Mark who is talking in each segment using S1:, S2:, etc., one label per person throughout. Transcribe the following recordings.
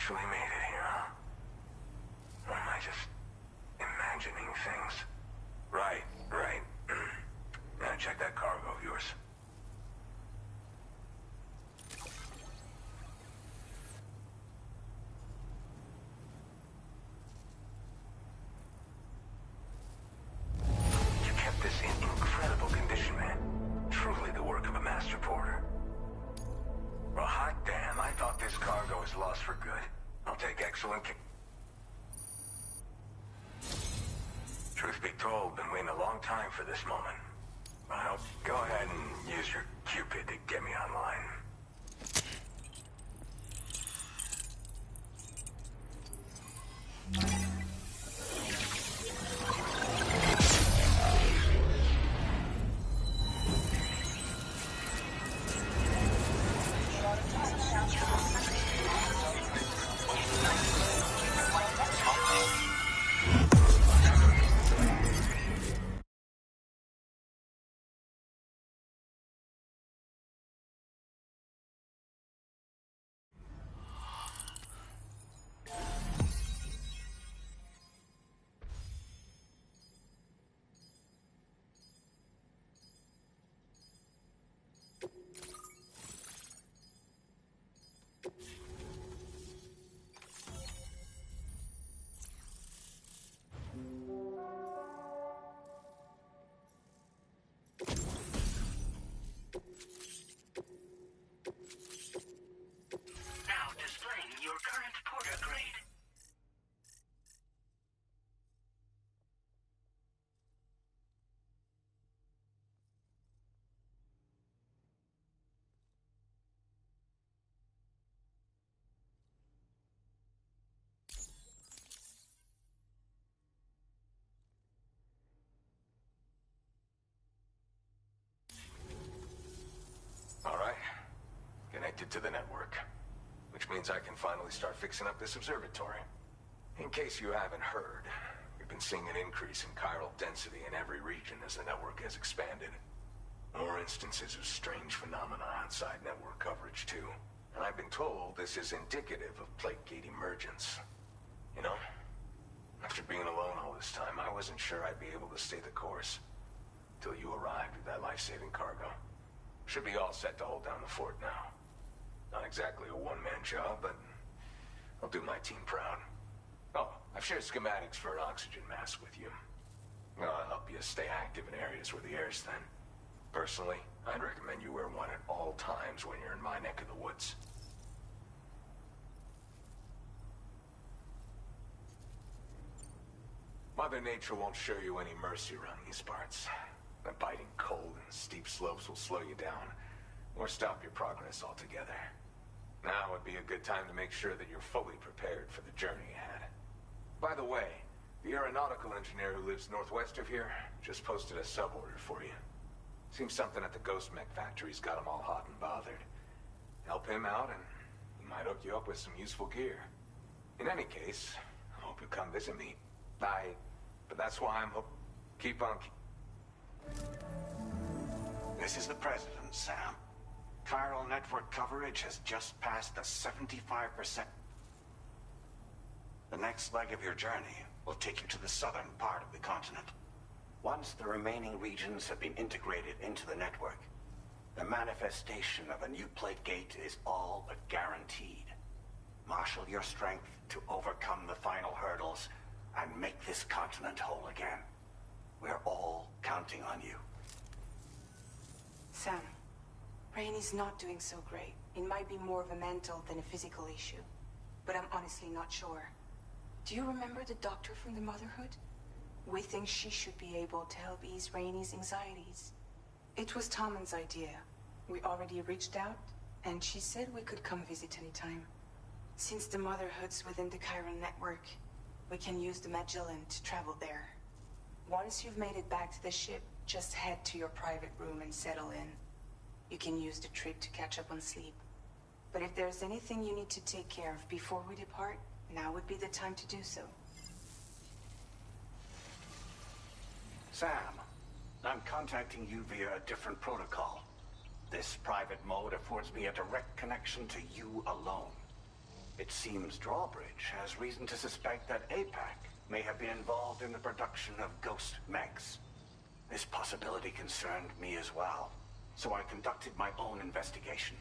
S1: actually made it here, huh? Or am I just imagining things? Right. Now check that cargo of yours. You kept this in incredible condition, man. Truly the work of a master porter. Well, hot damn, I thought this cargo was lost for good. I'll take excellent care. Truth be told, been waiting a long time for this moment. Well, go ahead and use your Cupid to get me online. To the network, which means I can finally start fixing up this observatory. In case you haven't heard, we've been seeing an increase in chiral density in every region as the network has expanded. More instances of strange phenomena outside network coverage too. And I've been told this is indicative of plate gate emergence. You know, after being alone all this time, I wasn't sure I'd be able to stay the course. Till you arrived with that life-saving cargo. Should be all set to hold down the fort now. Not exactly a one-man job, but I'll do my team proud. Oh, I've shared schematics for an oxygen mask with you. I'll help you stay active in areas where the air's thin. Personally, I'd recommend you wear one at all times when you're in my neck of the woods. Mother Nature won't show you any mercy around these parts. The biting cold and steep slopes will slow you down, or stop your progress altogether. Now would be a good time to make sure that you're fully prepared for the journey ahead. By the way, the aeronautical engineer who lives northwest of here just posted a sub-order for you. Seems something at the Ghost Mech factory's got him all hot and bothered. Help him out and he might hook you up with some useful gear. In any case, I hope you come visit me. But that's why I'm keep on...
S2: This is the President, Sam. Chiral network coverage has just passed the 75%. The next leg of your journey will take you to the southern part of the continent. Once the remaining regions have been integrated into the network, the manifestation of a new plate gate is all but guaranteed. Marshal your strength to overcome the final hurdles and make this continent whole again. We're all counting on you.
S3: Sam, Rainey's not doing so great. It might be more of a mental than a physical issue, but I'm honestly not sure. Do you remember the doctor from the Motherhood? We think she should be able to help ease Rainey's anxieties. It was Tommen's idea. We already reached out, and she said we could come visit anytime. Since the Motherhood's within the Chiron network, we can use the Magellan to travel there. Once you've made it back to the ship, just head to your private room and settle in. You can use the trip to catch up on sleep. But if there's anything you need to take care of before we depart, now would be the time to do so.
S2: Sam, I'm contacting you via a different protocol. This private mode affords me a direct connection to you alone. It seems Drawbridge has reason to suspect that APAC may have been involved in the production of ghost mechs. This possibility concerned me as well, so I conducted my own investigation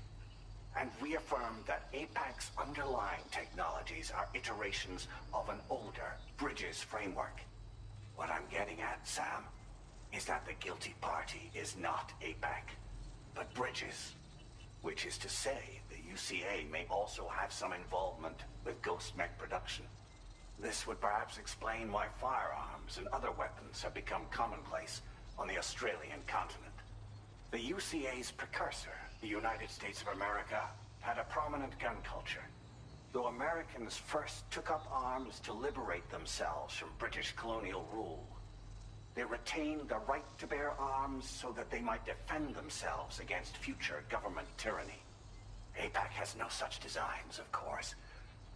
S2: and reaffirmed that APAC's underlying technologies are iterations of an older Bridges framework. What I'm getting at, Sam, is that the guilty party is not APAC, but Bridges. Which is to say, the UCA may also have some involvement with ghost mech production. This would perhaps explain why firearms and other weapons have become commonplace on the Australian continent. The UCA's precursor, the United States of America, had a prominent gun culture. Though Americans first took up arms to liberate themselves from British colonial rule, they retained the right to bear arms so that they might defend themselves against future government tyranny. APAC has no such designs, of course,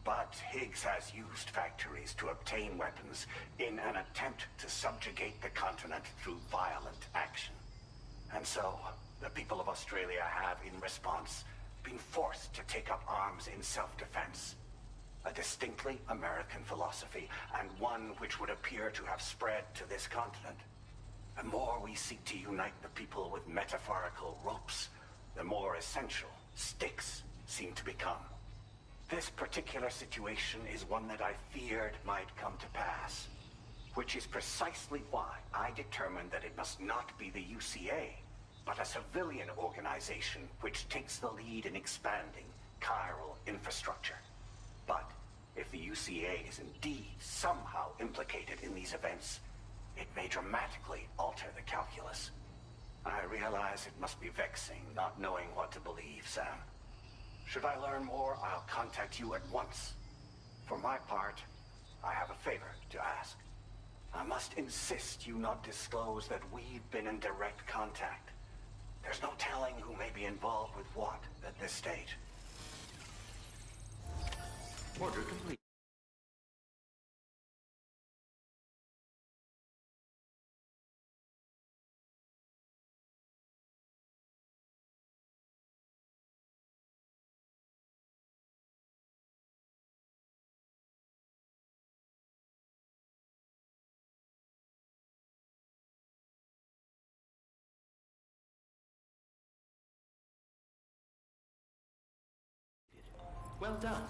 S2: but Higgs has used factories to obtain weapons in an attempt to subjugate the continent through violent action. And so, the people of Australia have, in response, been forced to take up arms in self-defense. A distinctly American philosophy, and one which would appear to have spread to this continent. The more we seek to unite the people with metaphorical ropes, the more essential sticks seem to become. This particular situation is one that I feared might come to pass, which is precisely why I determined that it must not be the UCA, but a civilian organization which takes the lead in expanding chiral infrastructure. But if the UCA is indeed somehow implicated in these events, it may dramatically alter the calculus. I realize it must be vexing not knowing what to believe, Sam. Should I learn more, I'll contact you at once. For my part, I have a favor to ask. I must insist you not disclose that we've been in direct contact. There's no telling who may be involved with what at this stage.
S4: Order complete. Well done.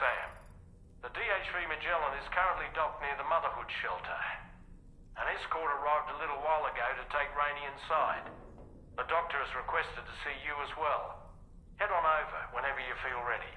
S5: Sam. The DH-3 Magellan is currently docked near the Motherhood shelter. An escort arrived a little while ago to take Rainey inside. The doctor has requested to see you as well. Head on over whenever you feel ready.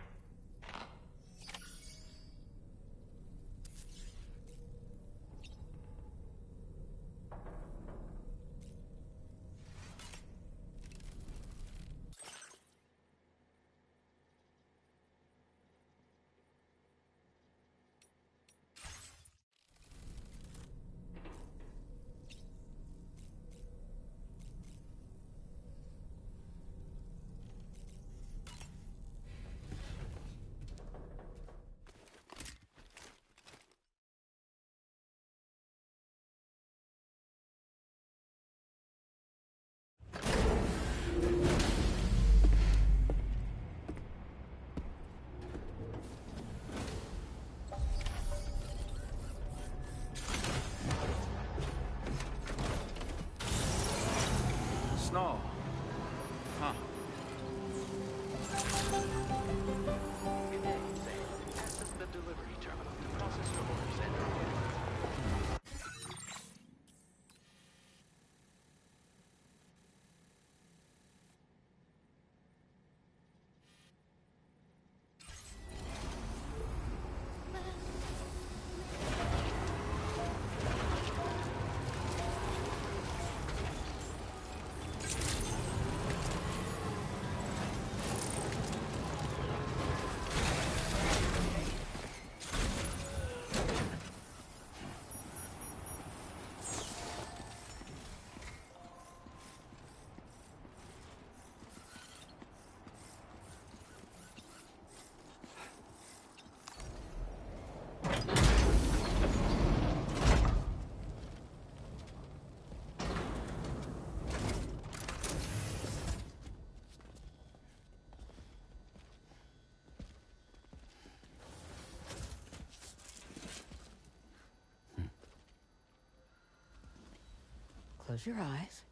S4: Close your eyes.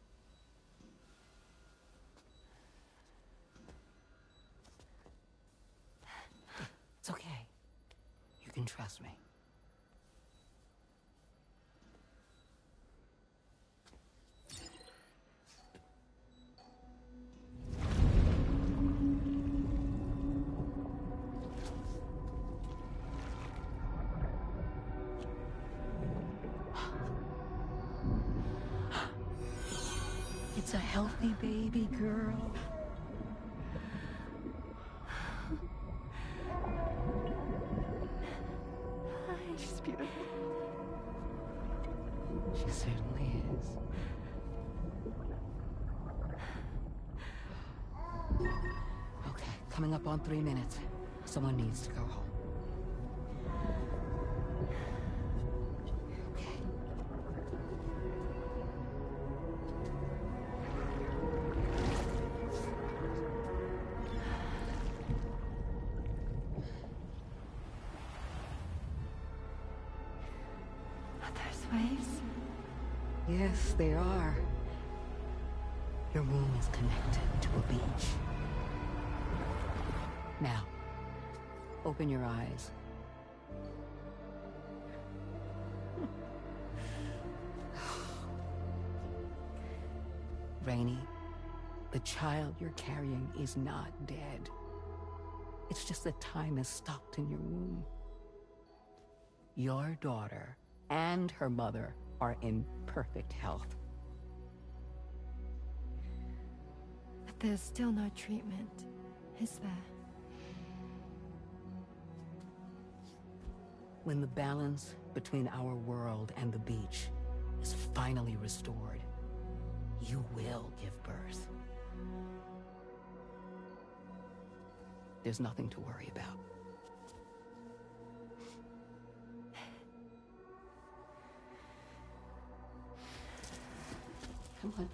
S4: It's okay. You can trust me. It's a healthy baby girl.
S6: She's beautiful.
S4: She certainly is. Okay, coming up on 3 minutes. Someone needs to go home. Okay.
S6: There's waves.
S4: Yes, they are. Your womb is connected to a beach. Now, open your eyes. Rainey, the child you're carrying is not dead. It's just that time is stopped in your womb. Your daughter and her mother are in perfect health.
S6: But there's still no treatment, is there?
S4: When the balance between our world and the beach is finally restored, you will give birth. There's nothing to worry about. Come on.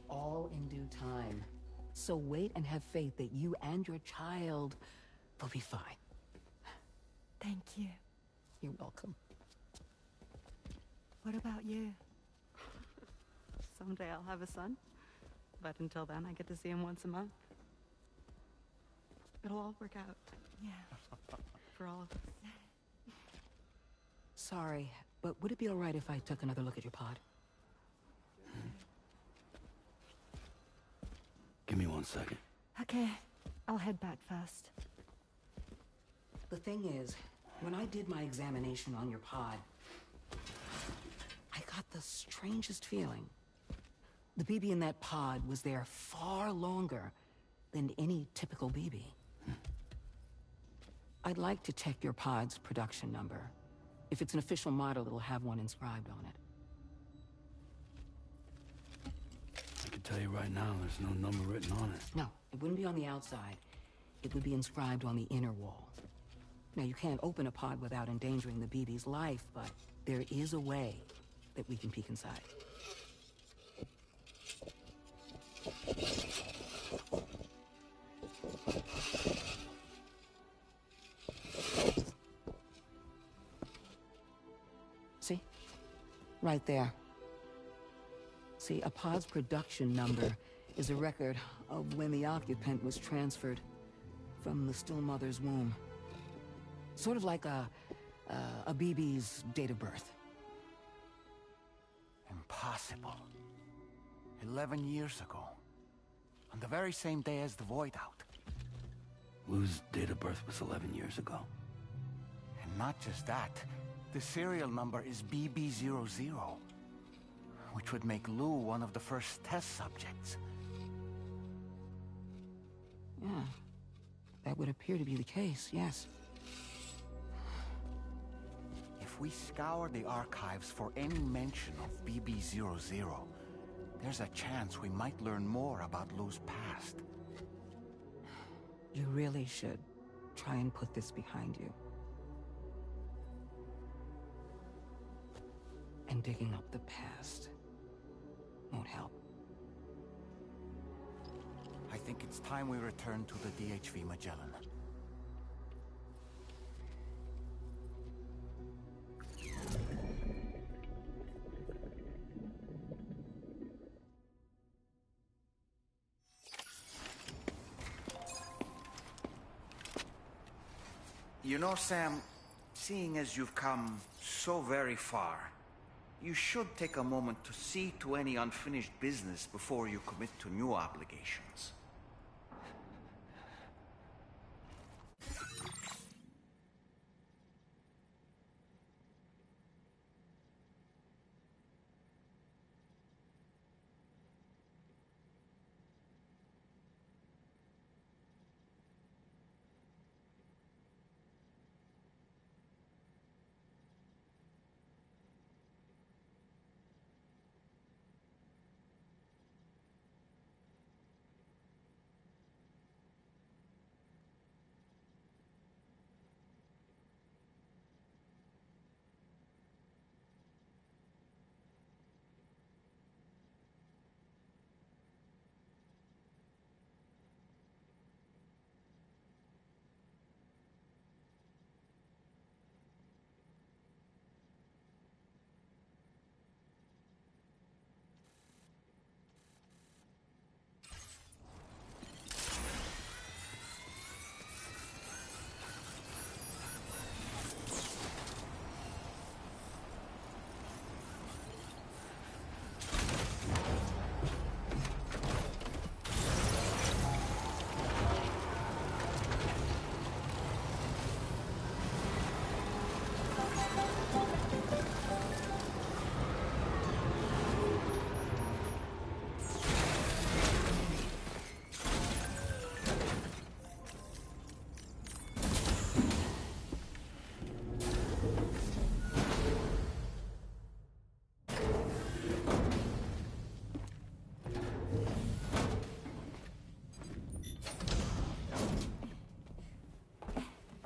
S4: All in due time. So wait and have faith that you and your child will be fine.
S6: Thank you.
S4: You're welcome.
S6: What about you?
S7: Someday I'll have a son, but until then I get to see him once a month. It'll all work out.
S6: Yeah.
S7: For all of us.
S4: Sorry, but would it be all right if I took another look at your pod?
S8: Give me 1 second.
S6: Okay, I'll head back first.
S4: The thing is, when I did my examination on your pod, I got the strangest feeling. The BB in that pod was there far longer than any typical BB. I'd like to check your pod's production number. If it's an official model, it'll have one inscribed on it.
S8: I can tell you right now, there's no number written on it.
S4: No, it wouldn't be on the outside. It would be inscribed on the inner wall. Now, you can't open a pod without endangering the BB's life, but there is a way that we can peek inside. See? Right there. See, a pod's production number is a record of when the occupant was transferred from the still mother's womb. Sort of like a BB's date of birth.
S9: Impossible. 11 years ago. On the very same day as the Void Out.
S8: Lou's date of birth was 11 years ago.
S9: And not just that, the serial number is BB00, which would make Lou one of the first test subjects.
S4: Yeah, that would appear to be the case, yes.
S9: If we scour the archives for any mention of BB00, there's a chance we might learn more about Lou's past.
S4: You really should try and put this behind you. And digging up the past won't help.
S9: I think it's time we return to the DHV Magellan.
S10: You know, Sam, seeing as you've come so very far, you should take a moment to see to any unfinished business before you commit to new obligations.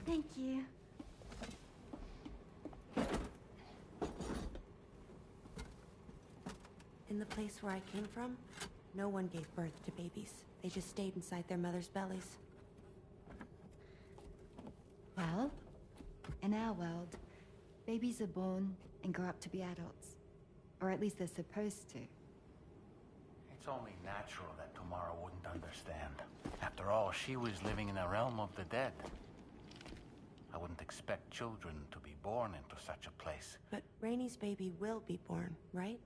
S6: Thank you.
S11: In the place where I came from, no one gave birth to babies. They just stayed inside their mother's bellies.
S6: Well, in our world, babies are born and grow up to be adults. Or at least they're supposed to.
S9: It's only natural that Tamara wouldn't understand. After all, she was living in a realm of the dead. I wouldn't expect children to be born into such a place.
S11: But Rainey's baby will be born, right?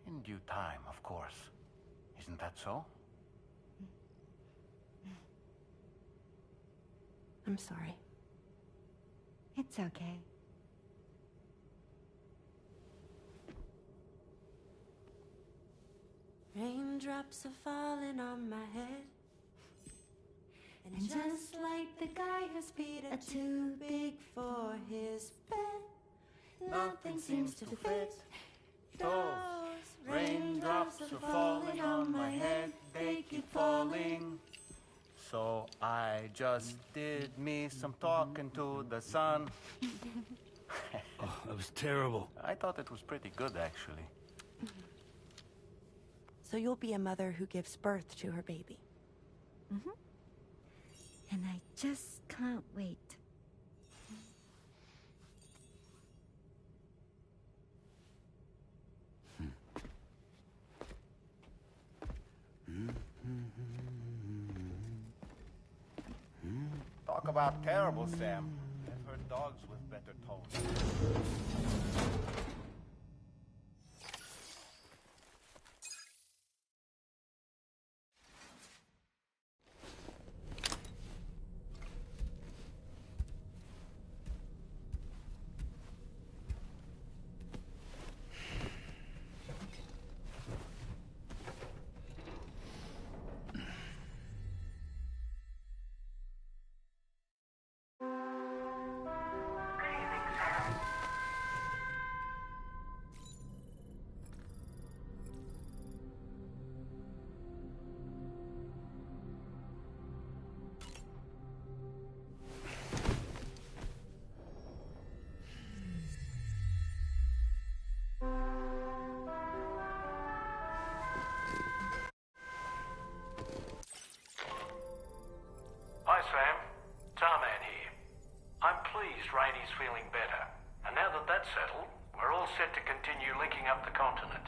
S9: In due time, of course. Isn't that so?
S11: I'm sorry.
S6: It's okay.
S11: Raindrops are falling on my head. And just like the guy who's Peter too big for his bed, nothing seems to fit.
S9: Those raindrops are falling on my head, they keep falling. So I just did me some talking to the sun.
S8: Oh, that was terrible.
S9: I thought it was pretty good, actually.
S11: So you'll be a mother who gives birth to her baby.
S6: Mm-hmm. And I just can't wait.
S9: Talk about terrible, Sam. I've heard dogs with better tones.
S5: Hi, Sam. Tarman here. I'm pleased Rainey's feeling better. And now that that's settled, we're all set to continue linking up the continent.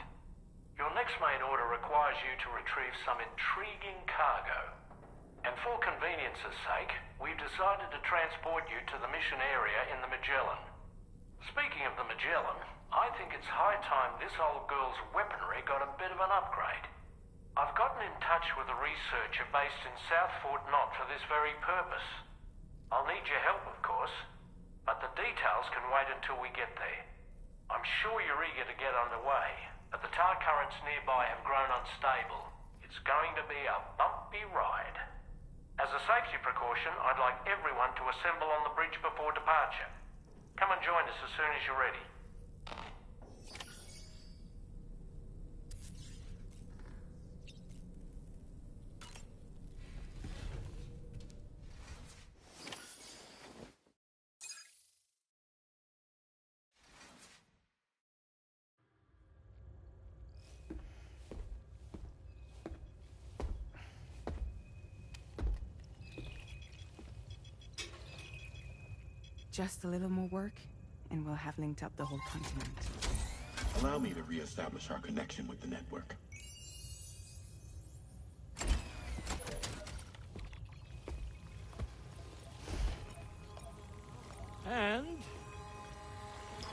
S5: Your next main order requires you to retrieve some intriguing cargo. And for convenience's sake, we've decided to transport you to the mission area in the Magellan. Speaking of the Magellan, I think it's high time this old girl's weaponry got a bit of an upgrade. I've gotten in touch with a researcher based in South Fort Knott for this very purpose. I'll need your help, of course, but the details can wait until we get there. I'm sure you're eager to get underway, but the tar currents nearby have grown unstable. It's going to be a bumpy ride. As a safety precaution, I'd like everyone to assemble on the bridge before departure. Come and join us as soon as you're ready.
S3: Just a little more work, and we'll have linked up the whole continent.
S12: Allow me to re-establish our connection with the network.
S5: And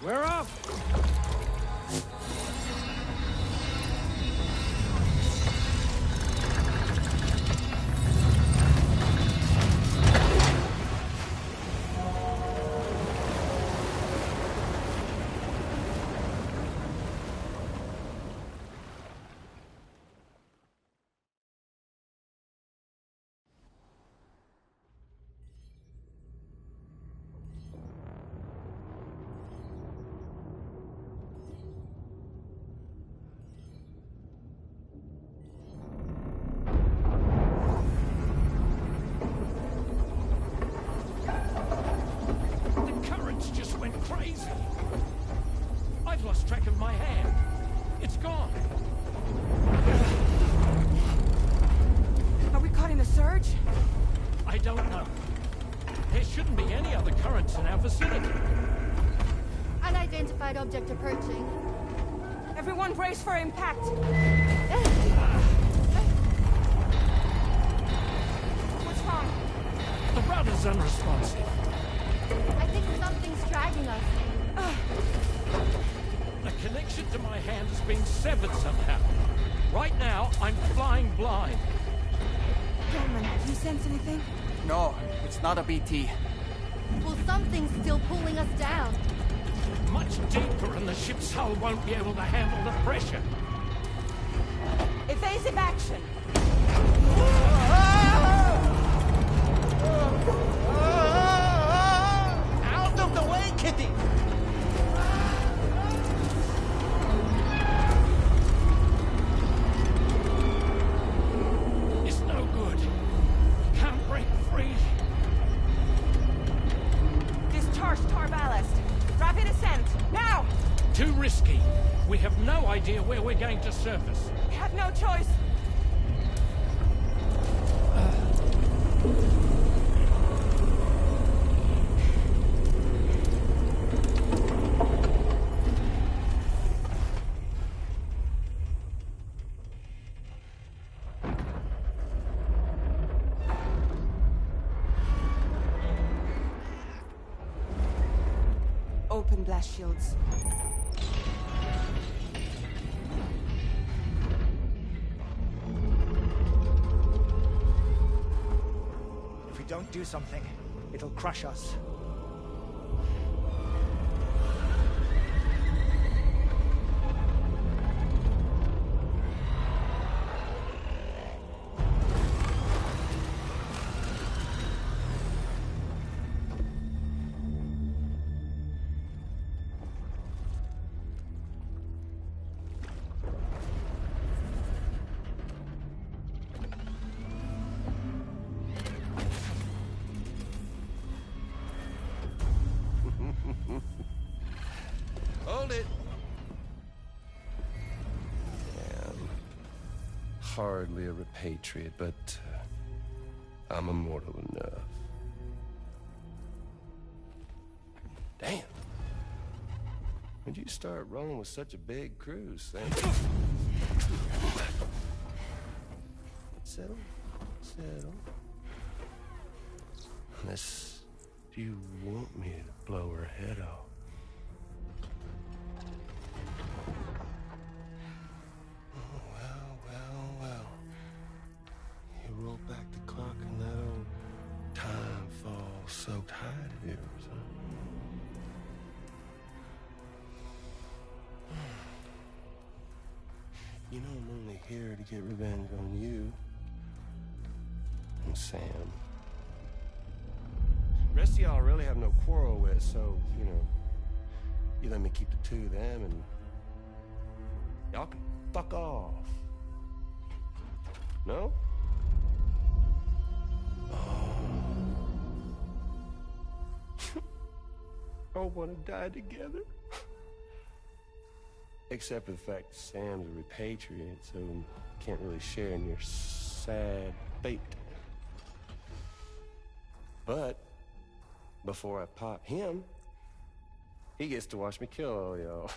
S5: we're off! Crazy! I've lost track of my hand. It's gone.
S3: Are we caught in a surge?
S5: I don't know. There shouldn't be any other currents in our vicinity.
S6: Unidentified object approaching.
S3: Everyone brace for impact. What's wrong?
S5: The rudder's unresponsive.
S6: I think something's dragging us.
S5: The connection to my hand has been severed somehow. Right now, I'm flying blind.
S3: Gentlemen, do you sense anything?
S10: No, it's not a BT.
S6: Well, something's still pulling us down.
S5: Much deeper, and the ship's hull won't be able to handle the pressure.
S3: Evasive action!
S10: Out of the way, Kitty!
S5: It's no good. Can't break free.
S3: Discharge tar ballast. Rapid ascent, now!
S5: Too risky. We have no idea where we're going to surface.
S3: We have no choice. Open blast shields.
S13: If we don't do something, it'll crush us.
S14: Hold it. I'm hardly a repatriate, but I'm immortal enough. Damn. When'd you start rolling with such a big crew, Sam? Settle. Settle. Unless you want me to blow her head off. Well. You roll back the clock and that old time fall soaked hide of yours, huh? You know I'm only here to get revenge on you and Sam. The rest of y'all I really have no quarrel with, so, you let me keep the two of them and y'all can fuck off. No? All want to die together. Except for the fact that Sam's a repatriate, so can't really share in your sad fate. But before I pop him, he gets to watch me kill all y'all.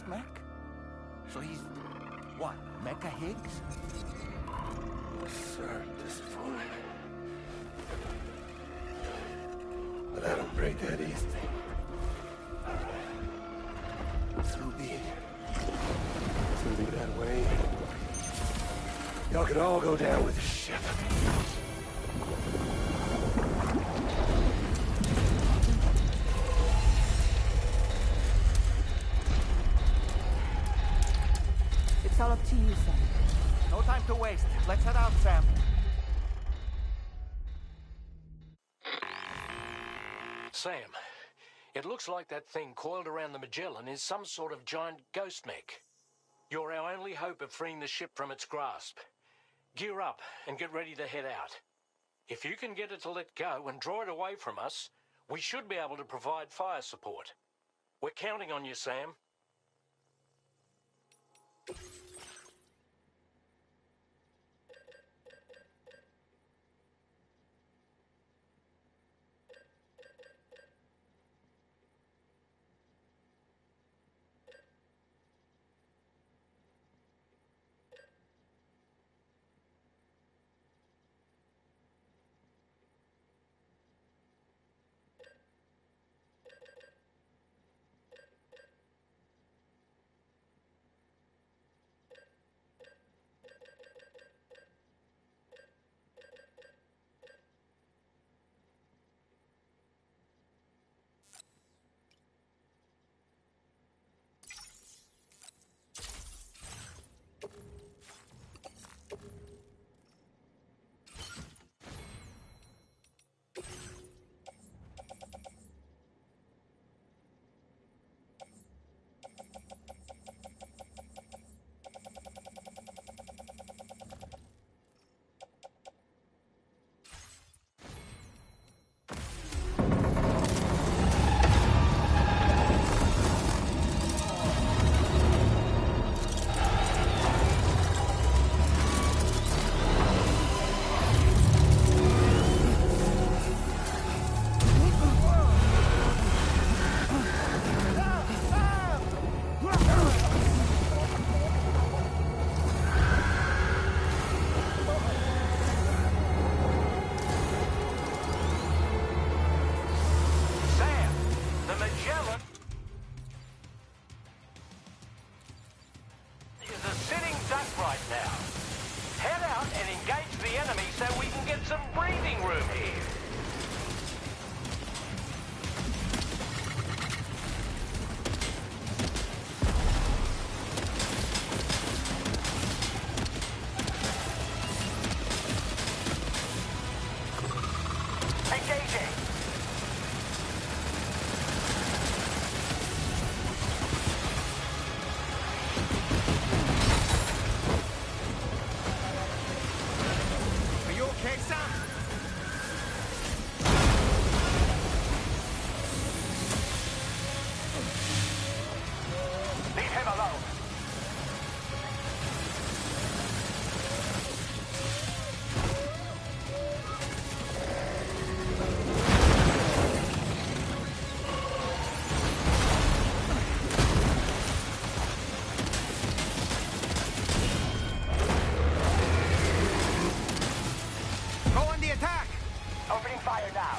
S9: Mech? So he's, what, Mecha Higgs?
S14: Sorry to disappoint. But I don't break that easy. So be it. So be that way. Y'all could all go down with the ship.
S7: It's all up to you, Sam.
S9: No time to waste. Let's head out, Sam.
S5: Sam, it looks like that thing coiled around the Magellan is some sort of giant ghost mech. You're our only hope of freeing the ship from its grasp. Gear up and get ready to head out. If you can get it to let go and draw it away from us, we should be able to provide fire support. We're counting on you, Sam.
S15: fire now.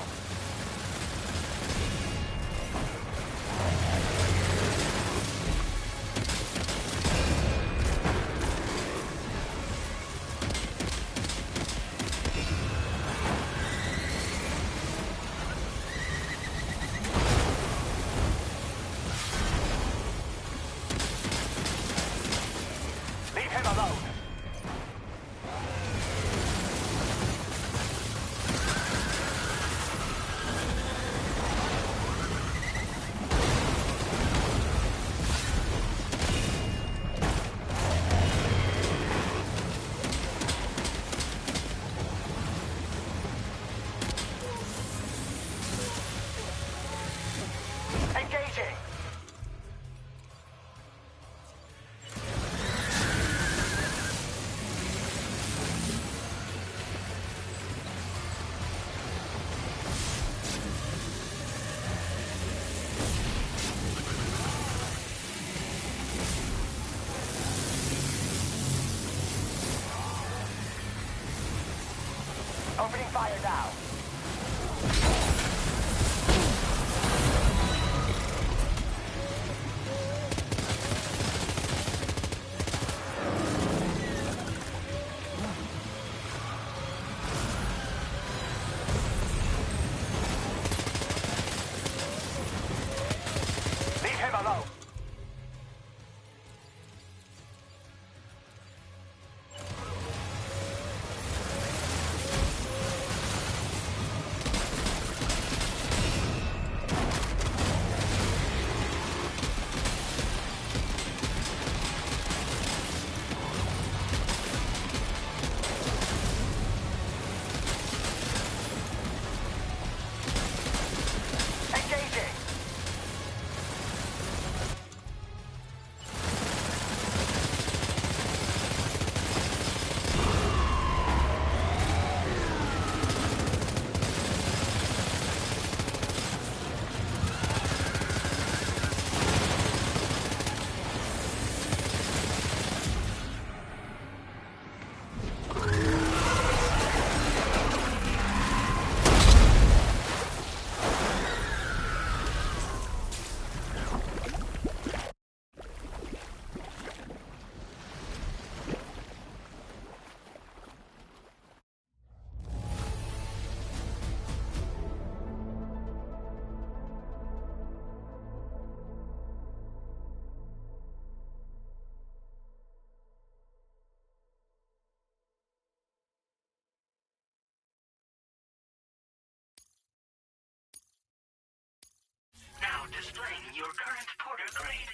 S16: Leave him alone. Engaging. Opening fire now. Leave him alone. Engaging.
S15: Now displaying your current porter grade.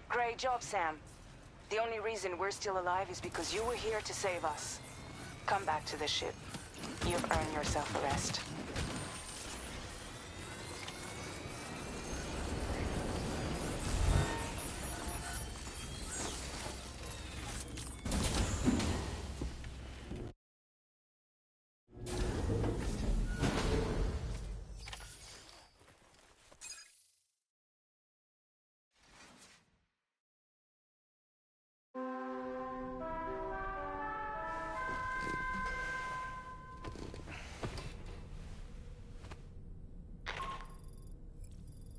S3: Great job, Sam. The only reason we're still alive is because you were here to save us. Come back to the ship. You've earned yourself a rest.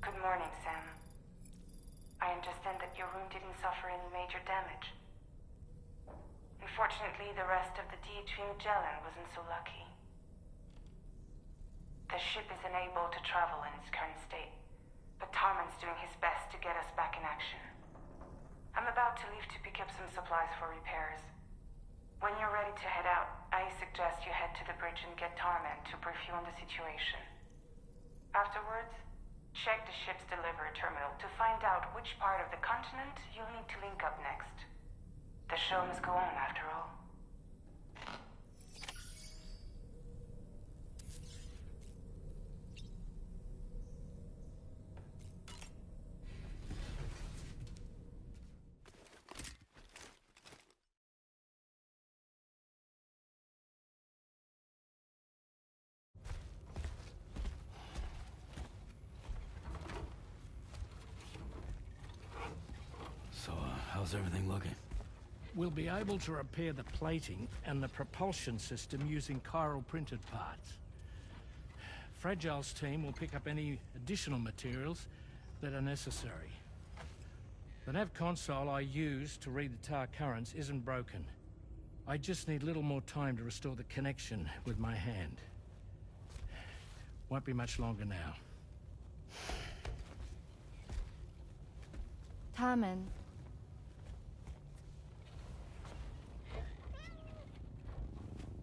S3: Good morning, Sam. I understand that your room didn't suffer any major damage. Unfortunately, the rest of the DHV Magellan wasn't so lucky. The ship is unable to travel in its current state, but Tarman's doing his best to get us back in action. I'm about to leave to pick up some supplies for repairs. When you're ready to head out, I suggest you head to the bridge and get Tarman to brief you on the situation. Afterwards, check the ship's delivery terminal to find out which part of the continent you'll need to link up next. The show must go on, after all.
S8: So, how's everything looking?
S5: We'll be able to repair the plating and the propulsion system using chiral printed parts. Fragile's team will pick up any additional materials that are necessary. The nav console I used to read the tar currents isn't broken. I just need a little more time to restore the connection with my hand. Won't be much longer now.
S6: Tarman.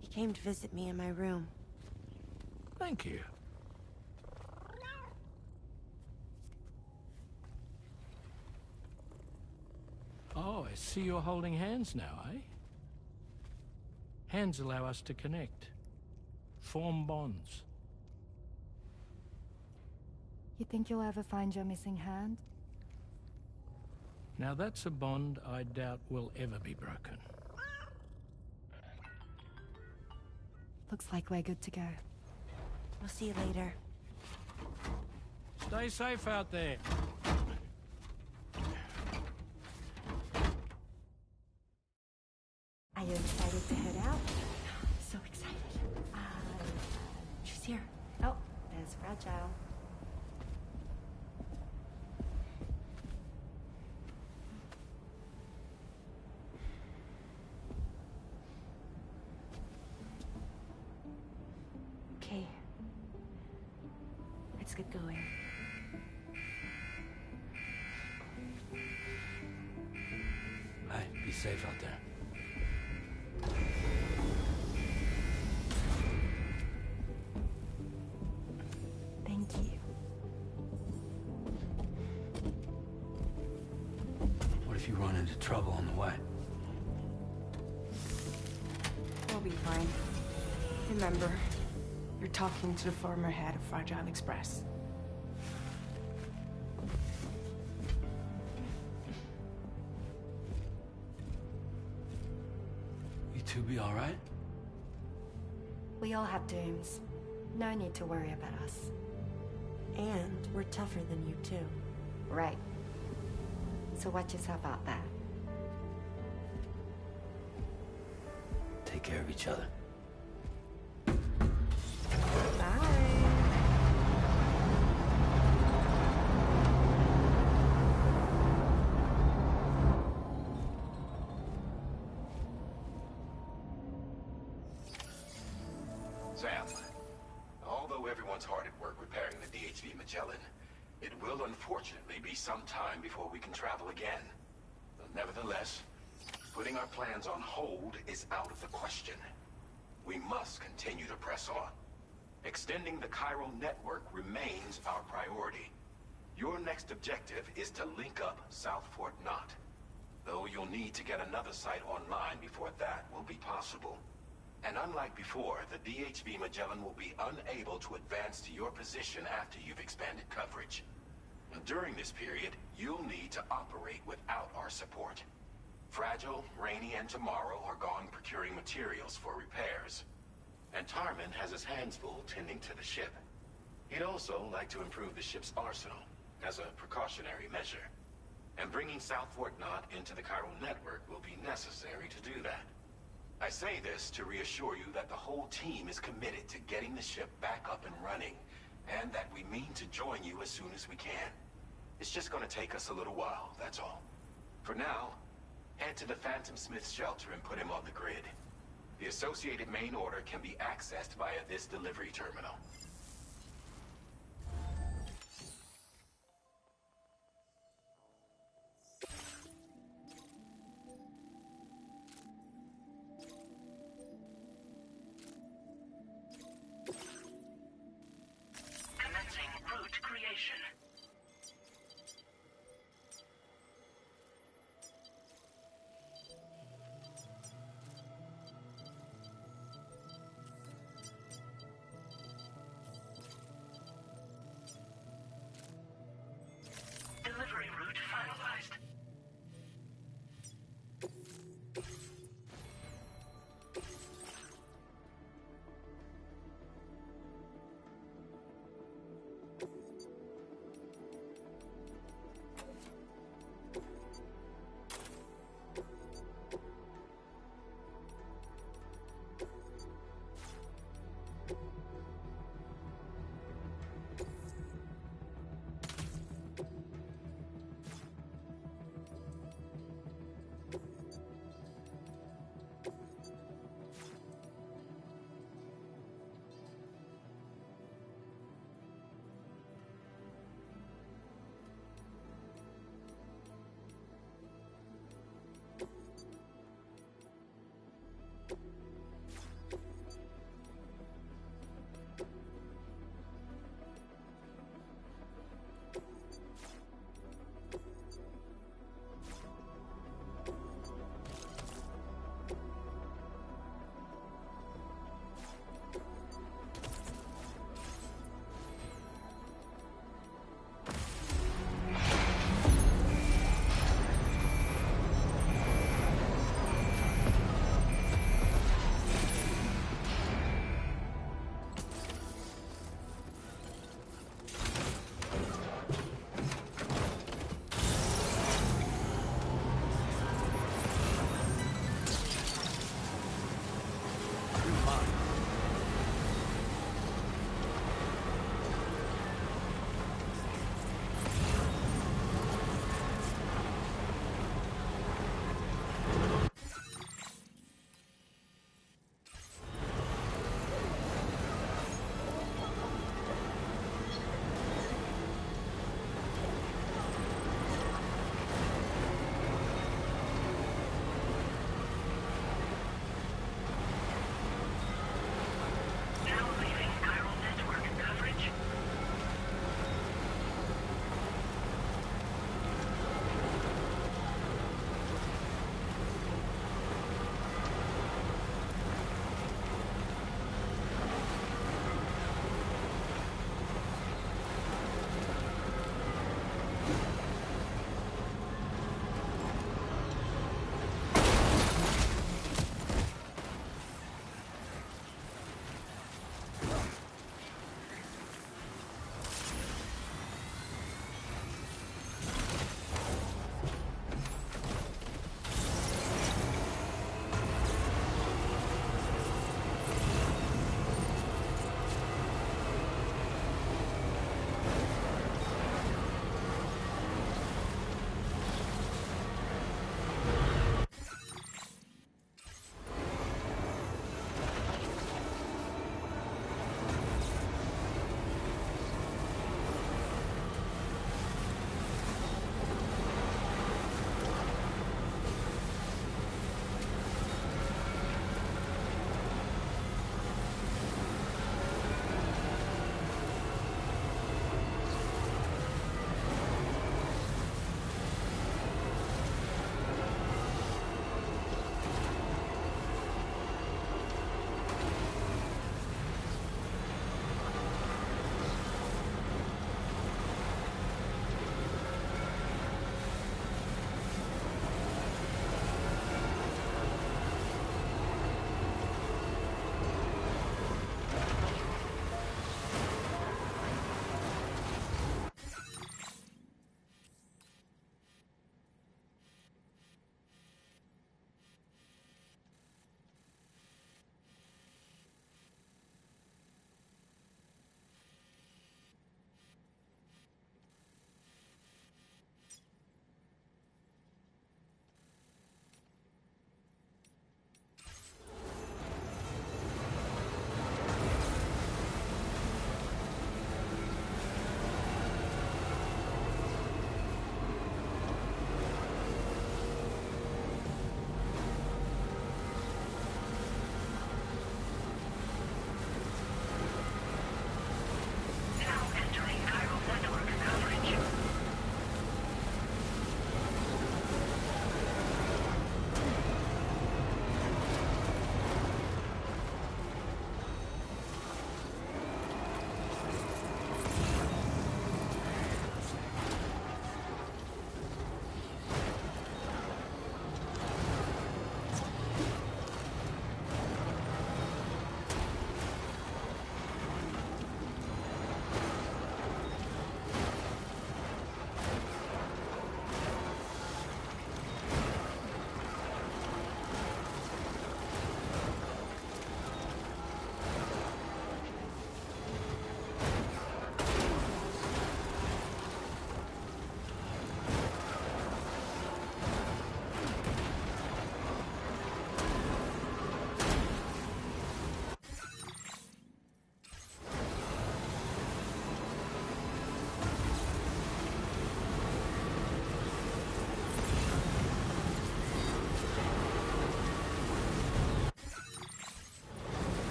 S11: He came to visit me in my room.
S5: Thank you. Oh, I see you're holding hands now, eh? Hands allow us to connect, form bonds.
S6: You think you'll ever find your missing hand?
S5: Now that's a bond I doubt will ever be broken.
S6: Looks like we're good to go.
S11: We'll see you later.
S5: Stay safe out there.
S11: Are you excited to head out? So excited. She's here.
S6: Oh, there's Fragile.
S11: Okay. Let's get going.
S8: Hey, be safe out there.
S6: Thank you.
S8: What if you run into trouble on the way?
S3: We'll be fine. Remember, you're talking to the former head of Fragile Express.
S8: You two be all right?
S6: We all have dooms. No need to worry about us.
S11: And we're tougher than you, too.
S6: Right. So watch yourself out there.
S8: Take care of each other.
S2: Sam, although everyone's hard at work repairing the DHV Magellan, it will unfortunately be some time before we can travel again. Nevertheless, putting our plans on hold is out of the question. We must continue to press on. Extending the chiral network remains our priority. Your next objective is to link up South Fort Knot. Though you'll need to get another site online before that will be possible. And unlike before, the DHV Magellan will be unable to advance to your position after you've expanded coverage. During this period, you'll need to operate without our support. Fragile, Rainey, and Tomorrow are gone procuring materials for repairs. And Tarman has his hands full tending to the ship. He'd also like to improve the ship's arsenal, as a precautionary measure. And bringing South Fort Knot into the chiral network will be necessary to do that. I say this to reassure you that the whole team is committed to getting the ship back up and running, and that we mean to join you as soon as we can. It's just gonna take us a little while, that's all. For now, head to the Phantom Smith's shelter and put him on the grid. The associated main order can be accessed via this delivery terminal.
S10: You're mine.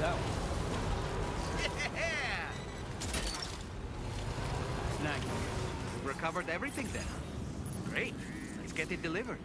S10: that one. Yeah! Snack. Recovered everything then. Great. Let's get it delivered.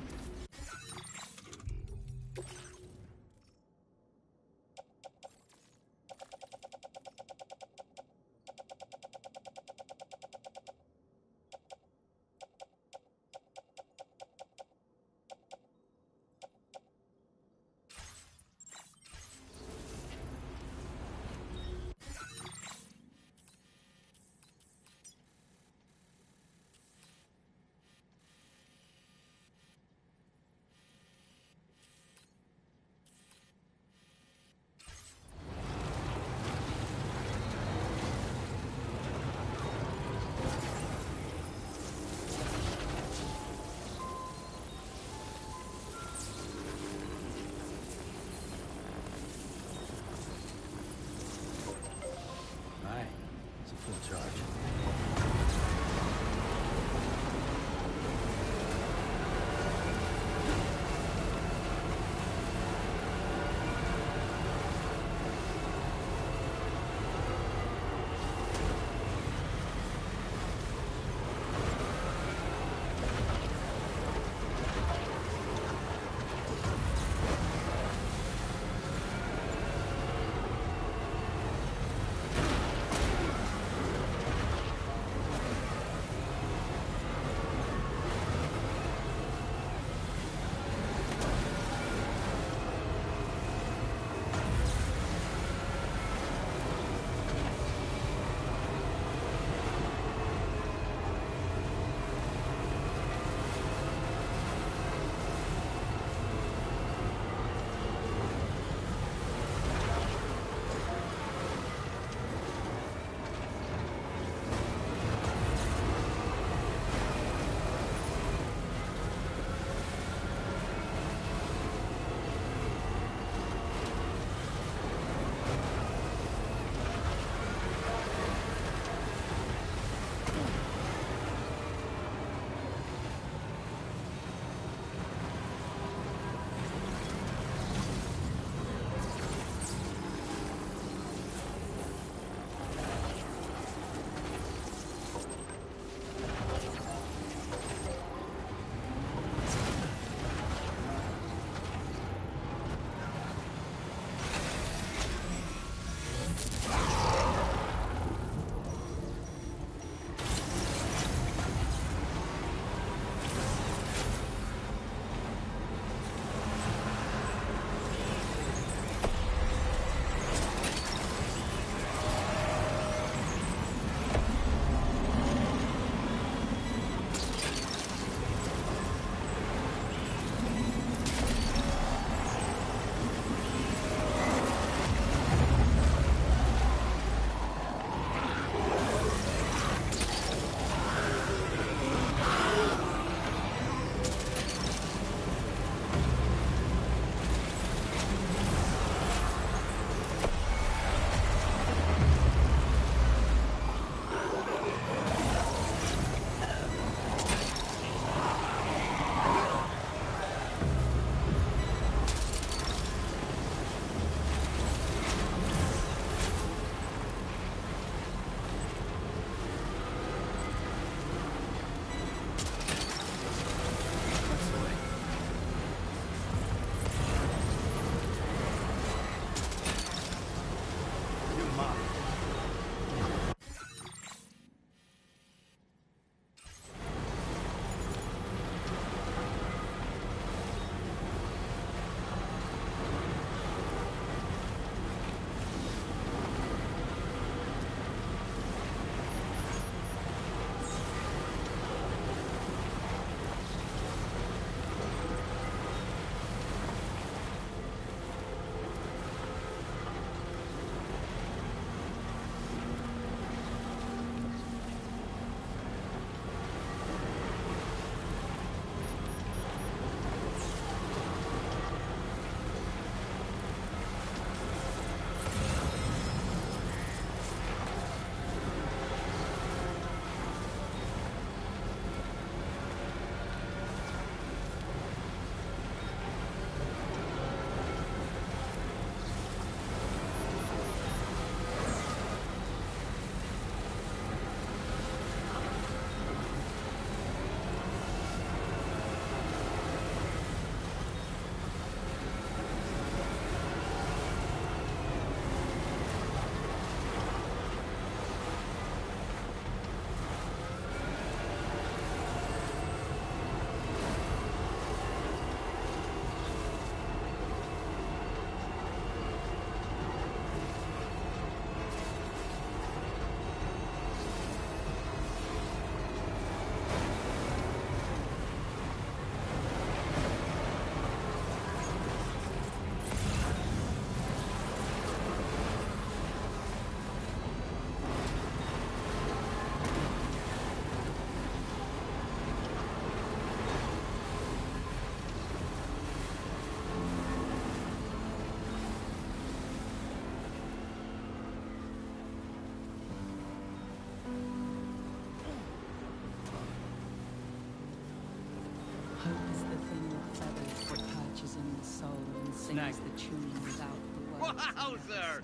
S4: reaches in the soul and sings the tune without the words.
S10: Wowzer!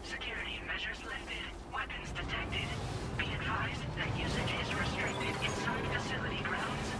S15: Security measures lifted. Weapons detected. Be advised that usage is restricted inside facility grounds.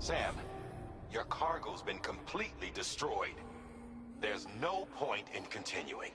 S12: Sam, your cargo's been completely destroyed. There's no point in continuing.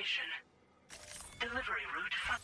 S15: creation. Delivery route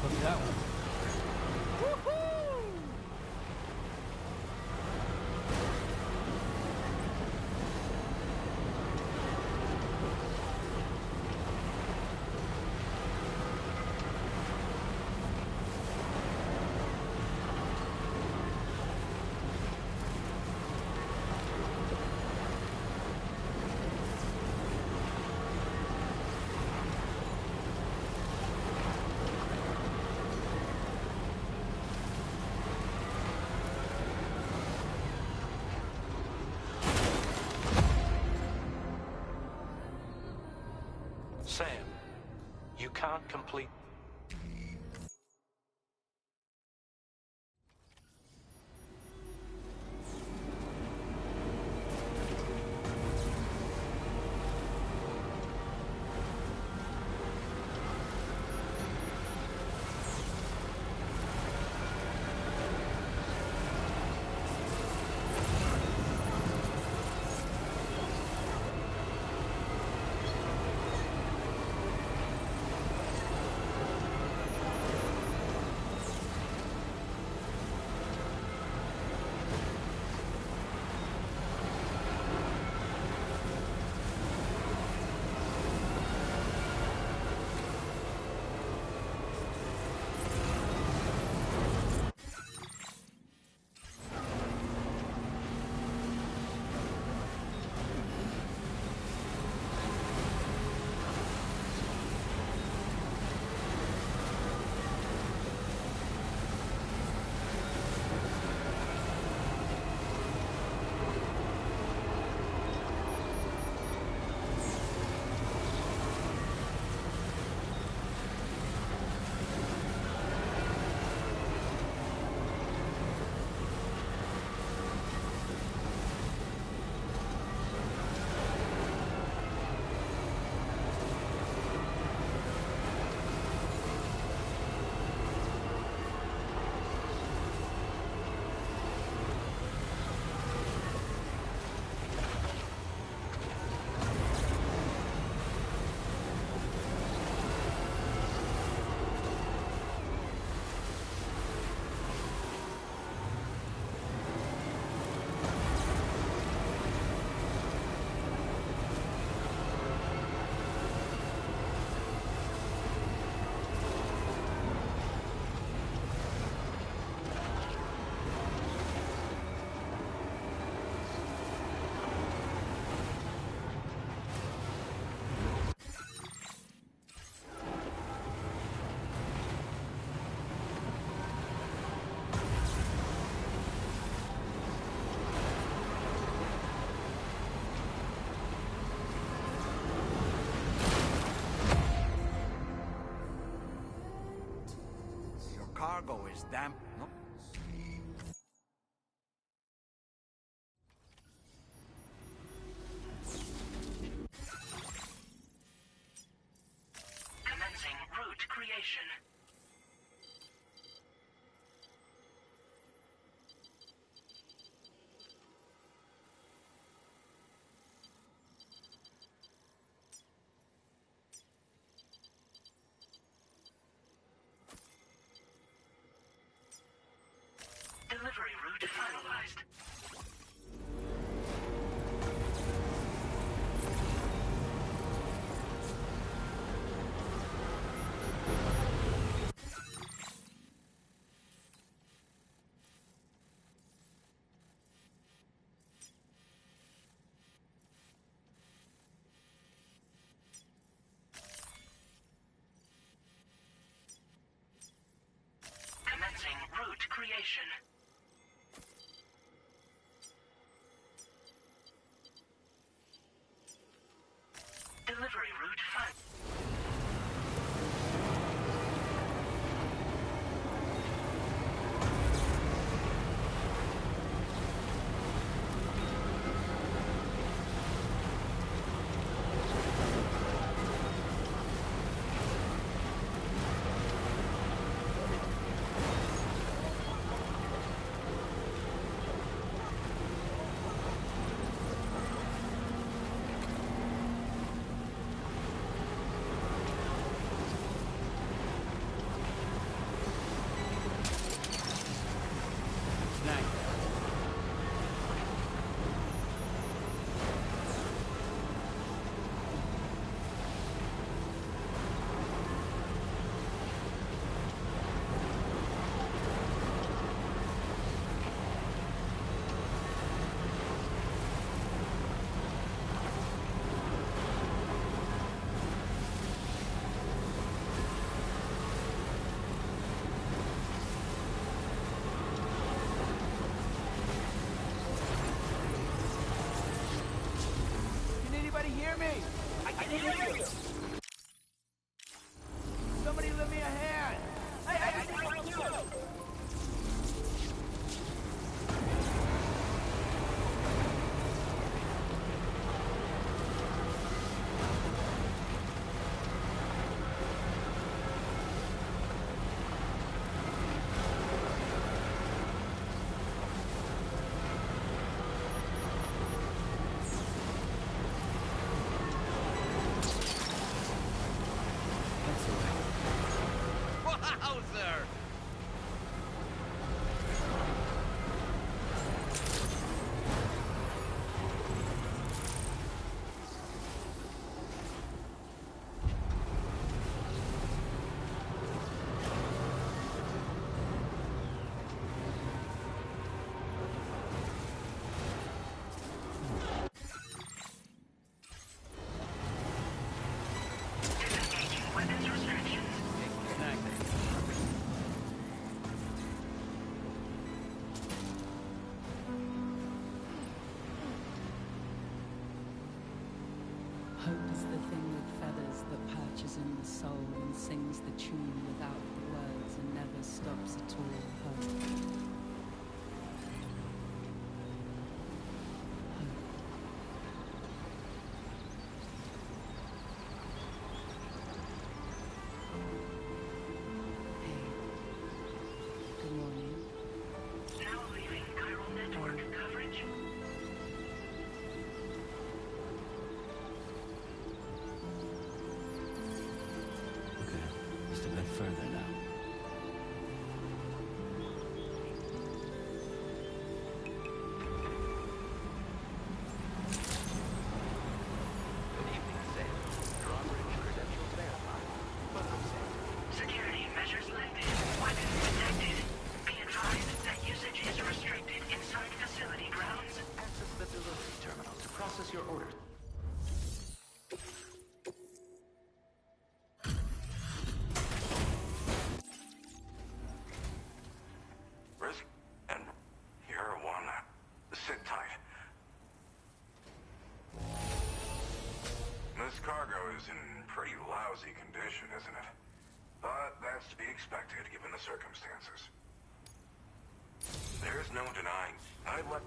S8: Look at that one.
S5: Sam, you can't complete...
S10: Cargo is damp. Nope.
S15: commencing route creation. destination. Delivery route 5.
S17: Hear me! I can hear you! Somebody lend me a hand! I can do it!
S10: Wowzer!
S15: Disengaging weapons restrictions.
S7: Hope is the thing with feathers that perches in the soul and sings the tune without the words and never stops at all. Hope. Good morning.
S15: Now leaving chiral network coverage.
S8: Okay, just a bit further now.
S15: Security measures lifted. Weapons detected. Be advised that usage is restricted inside facility grounds.
S18: Access the delivery terminal to process your order.
S2: Risk and here one. Sit tight. This cargo is in pretty lousy condition, isn't it? But that's to be expected given the circumstances. There's no denying. I'd let...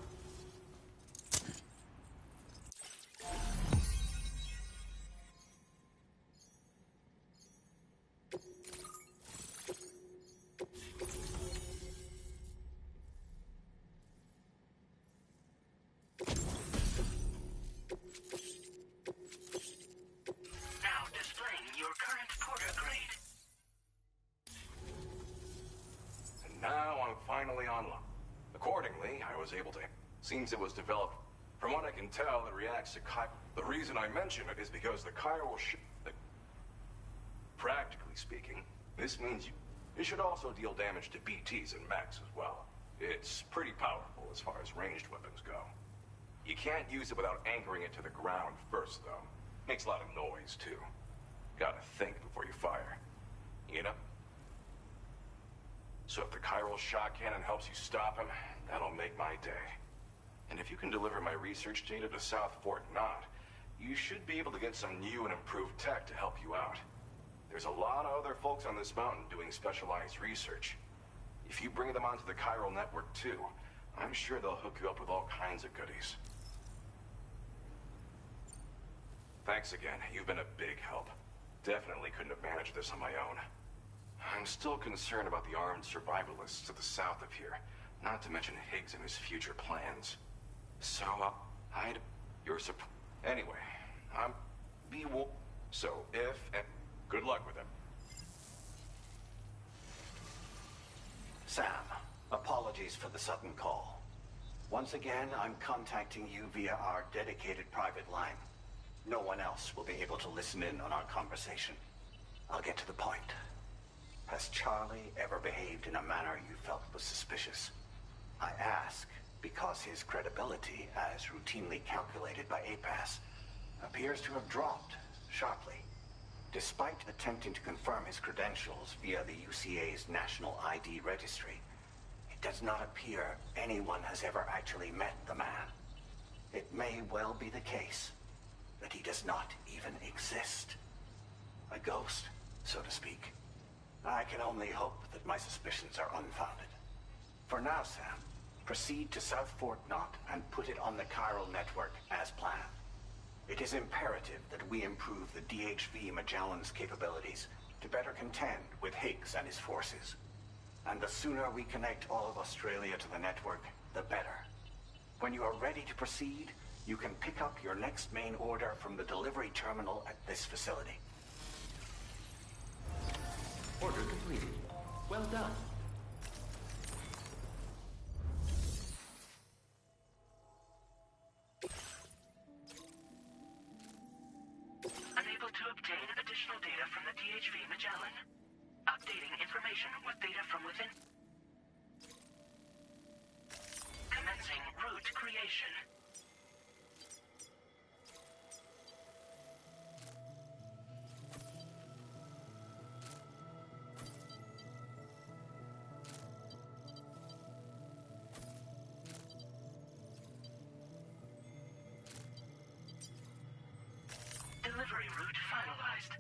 S15: Now displaying your current porter grade.
S1: And now I'm finally on lock. Accordingly, I was able to... Seems it was developed... From what I can tell, it reacts to chiral... The reason I mention it is because the chiral Practically speaking, this means it should also deal damage to BTs and mechs as well. It's pretty powerful as far as ranged weapons go. You can't use it without anchoring it to the ground first, though. Makes a lot of noise, too. Gotta think before you fire. You know?
S19: So if the chiral shock cannon helps you stop him, that'll make my day. And if you can deliver my research data to South Fort Knott, you should be able to get some new and improved tech to help you out. There's a lot of other folks on this mountain doing specialized research. If you bring them onto the chiral network too, I'm sure they'll hook you up with all kinds of goodies. Thanks again. You've been a big help. Definitely couldn't have managed this on my own. I'm still concerned about the armed survivalists to the south of here, not to mention Higgs and his future plans. So, anyway, so and good luck with him.
S2: Sam, apologies for the sudden call. Once again, I'm contacting you via our dedicated private line. No one else will be able to listen in on our conversation. I'll get to the point. Has Charlie ever behaved in a manner you felt was suspicious? I ask because his credibility, as routinely calculated by APAS, appears to have dropped sharply. Despite attempting to confirm his credentials via the UCA's National ID Registry, it does not appear anyone has ever actually met the man. It may well be the case that he does not even exist. A ghost, so to speak. I can only hope that my suspicions are unfounded. For now, Sam, proceed to South Fort Knott and put it on the chiral network as planned. It is imperative that we improve the DHV Magellan's capabilities to better contend with Higgs and his forces. And the sooner we connect all of Australia to the network, the better. When you are ready to proceed, you can pick up your next main order from the delivery terminal at this facility.
S18: Order completed. Well done.
S15: Unable to obtain additional data from the DHV Magellan. Updating information with data from within. Commencing route creation. Delivery route finalized.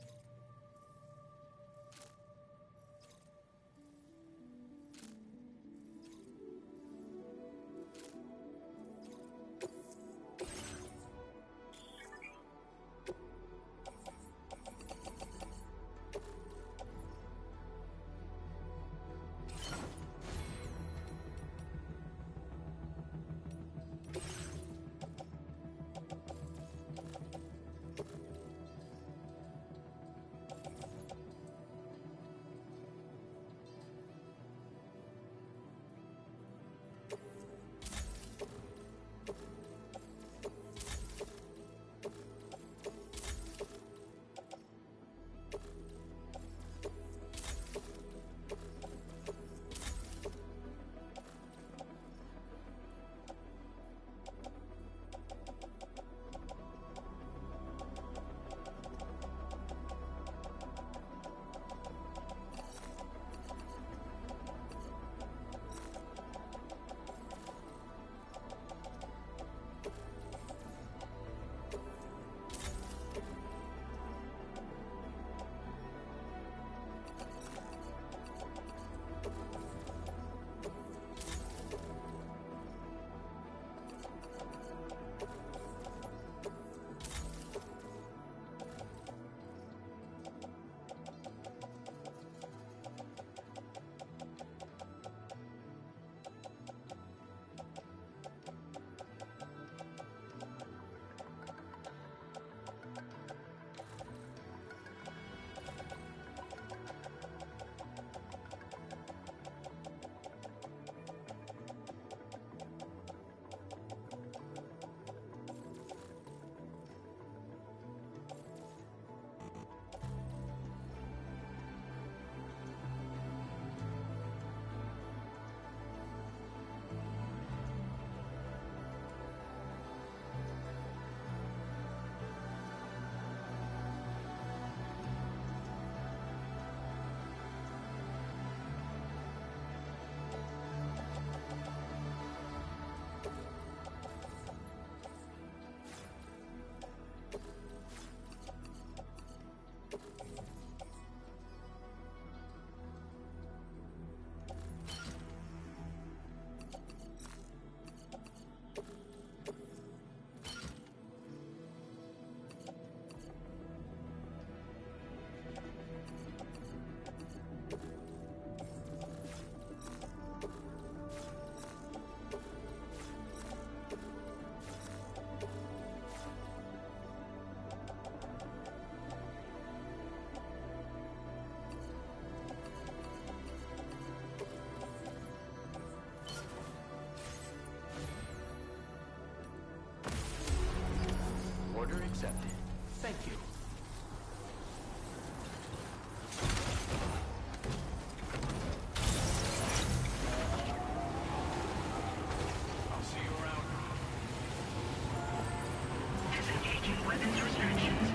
S18: accepted. Thank you.
S19: I'll see you around.
S15: Disengaging weapons restrictions.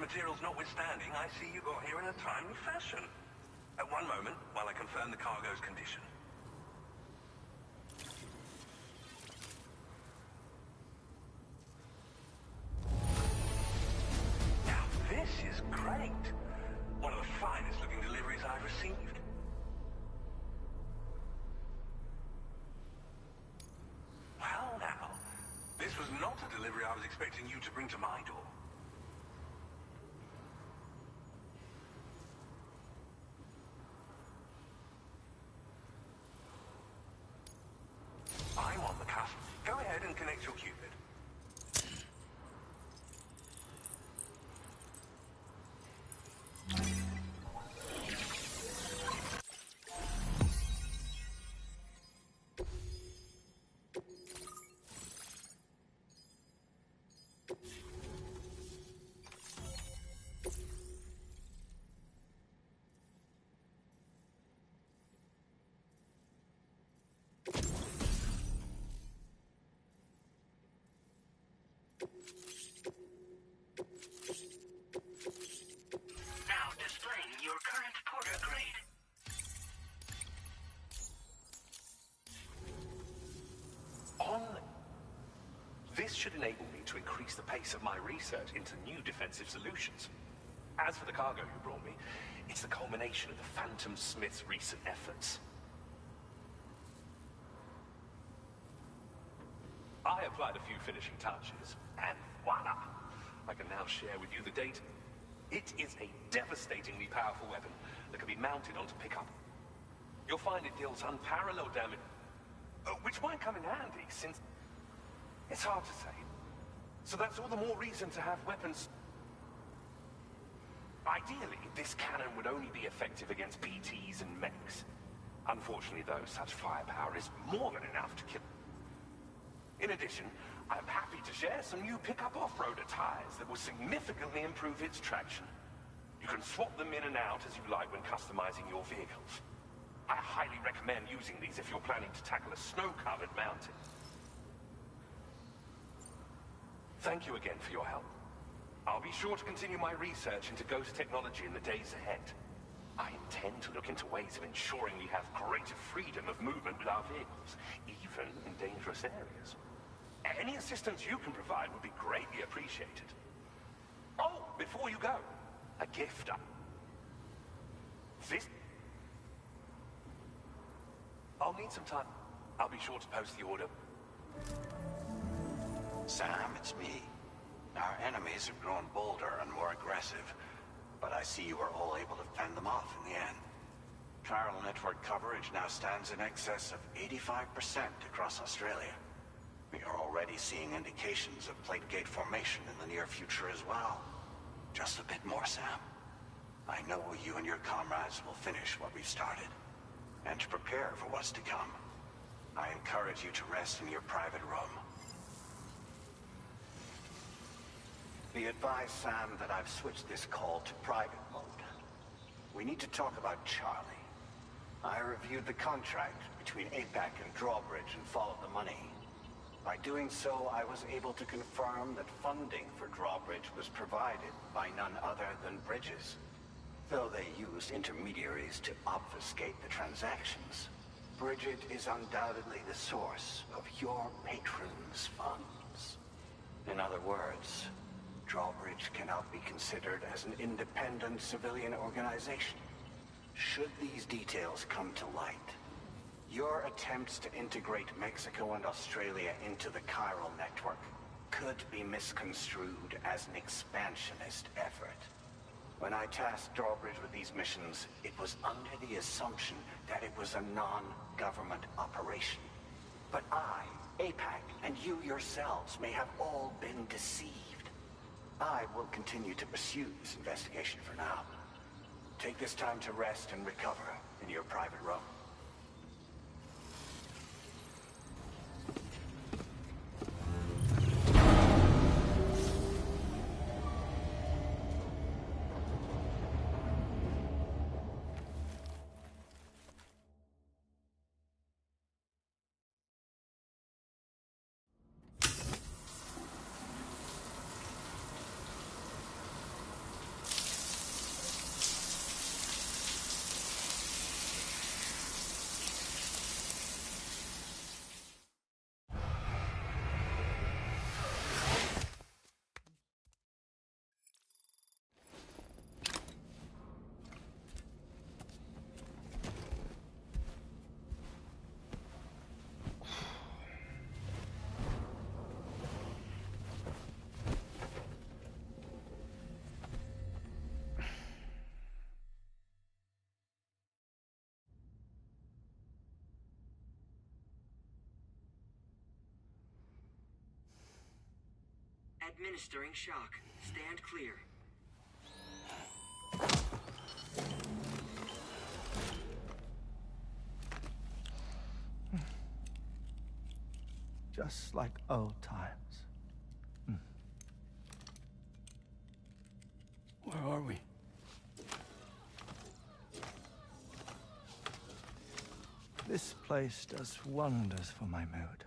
S20: materials notwithstanding, I see you got here in a timely fashion. At one moment, while I confirm the cargo's condition. Now, this is great. One of the finest looking deliveries I've received. Well, now, this was not a delivery I was expecting you to bring to my door. I'm on the cusp. Go ahead and connect your Cupid. Now displaying your current porter grade.
S21: This should enable me to increase the pace of my research into new defensive solutions. As for the cargo you brought me, it's the culmination of the Phantom Smith's recent efforts. I applied a few finishing touches, and voila! I can now share with you the data. It is a devastatingly powerful weapon that can be mounted onto pickup. You'll find it deals unparalleled damage, which might come in handy, since it's hard to say. So that's all the more reason to have weapons. Ideally, this cannon would only be effective against PTs and mechs. Unfortunately, though, such firepower is more than enough to kill. In addition, I'm happy to share some new pickup off-roader tires that will significantly improve its traction. You can swap them in and out as you like when customizing your vehicles. I highly recommend using these if you're planning to tackle a snow-covered mountain. Thank you again for your help. I'll be sure to continue my research into ghost technology in the days ahead. I intend to look into ways of ensuring we have greater freedom of movement with our vehicles, even in dangerous areas. Any assistance you can provide would be greatly appreciated. Oh, before you go, a gift. This... I'll need some time. I'll be sure to post the order.
S2: Sam, it's me. Our enemies have grown bolder and more aggressive, but I see you were all able to fend them off in the end. Chiral network coverage now stands in excess of 85% across Australia. We are already seeing indications of plate gate formation in the near future as well. Just a bit more, Sam. I know you and your comrades will finish what we've started. And to prepare for what's to come, I encourage you to rest in your private room. Be advised, Sam, that I've switched this call to private mode. We need to talk about Charlie. I reviewed the contract between APAC and Drawbridge and followed the money. By doing so, I was able to confirm that funding for Drawbridge was provided by none other than Bridges. Though they used intermediaries to obfuscate the transactions, Bridget is undoubtedly the source of your patron's funds. In other words, Drawbridge cannot be considered as an independent civilian organization. Should these details come to light, your attempts to integrate Mexico and Australia into the chiral network could be misconstrued as an expansionist effort. When I tasked Drawbridge with these missions, it was under the assumption that it was a non-government operation. But I, APAC, and you yourselves may have all been deceived. I will continue to pursue this investigation for now. Take this time to rest and recover in your private room.
S13: Administering shock. Stand clear.
S22: Just like old times.
S8: Where are we?
S22: This place does wonders for my mood.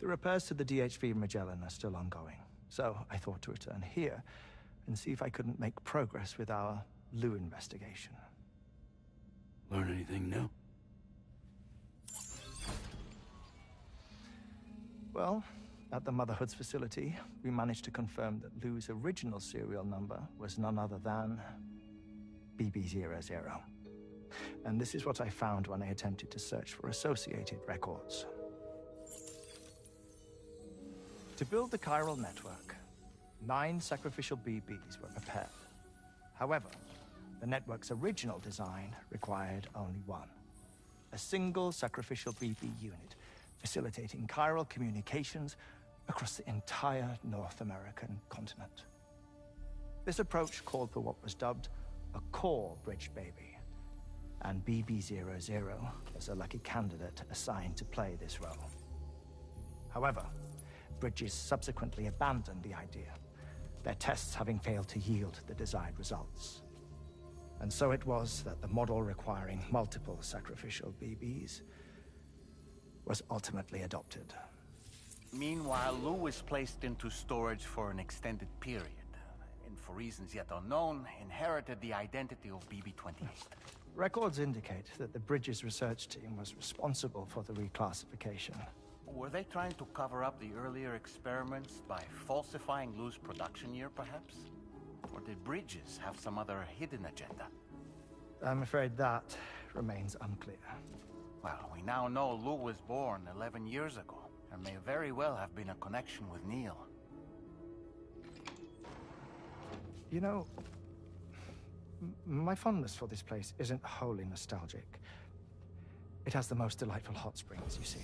S22: The repairs to the DHV Magellan are still ongoing, so I thought to return here and see if I couldn't make progress with our Lou investigation.
S8: Learn anything new?
S22: Well, at the Motherhood's facility, we managed to confirm that Lou's original serial number was none other than BB00. And this is what I found when I attempted to search for associated records. To build the chiral network, 9 sacrificial BBs were prepared. However, the network's original design required only 1. A single sacrificial BB unit, facilitating chiral communications across the entire North American continent. This approach called for what was dubbed a core bridge baby, and BB00 was a lucky candidate assigned to play this role. However, Bridges subsequently abandoned the idea, their tests having failed to yield the desired results. And so it was that the model requiring multiple sacrificial BBs was ultimately adopted.
S9: Meanwhile, Lou was placed into storage for an extended period, and for reasons yet unknown, inherited the identity of BB-28.
S22: Records indicate that the Bridges research team was responsible for the reclassification.
S9: Were they trying to cover up the earlier experiments by falsifying Lou's production year, perhaps? Or did Bridges have some other hidden agenda?
S22: I'm afraid that remains unclear.
S9: Well, we now know Lou was born 11 years ago, and may very well have been a connection with Neil.
S22: You know, my fondness for this place isn't wholly nostalgic. It has the most delightful hot springs, you see.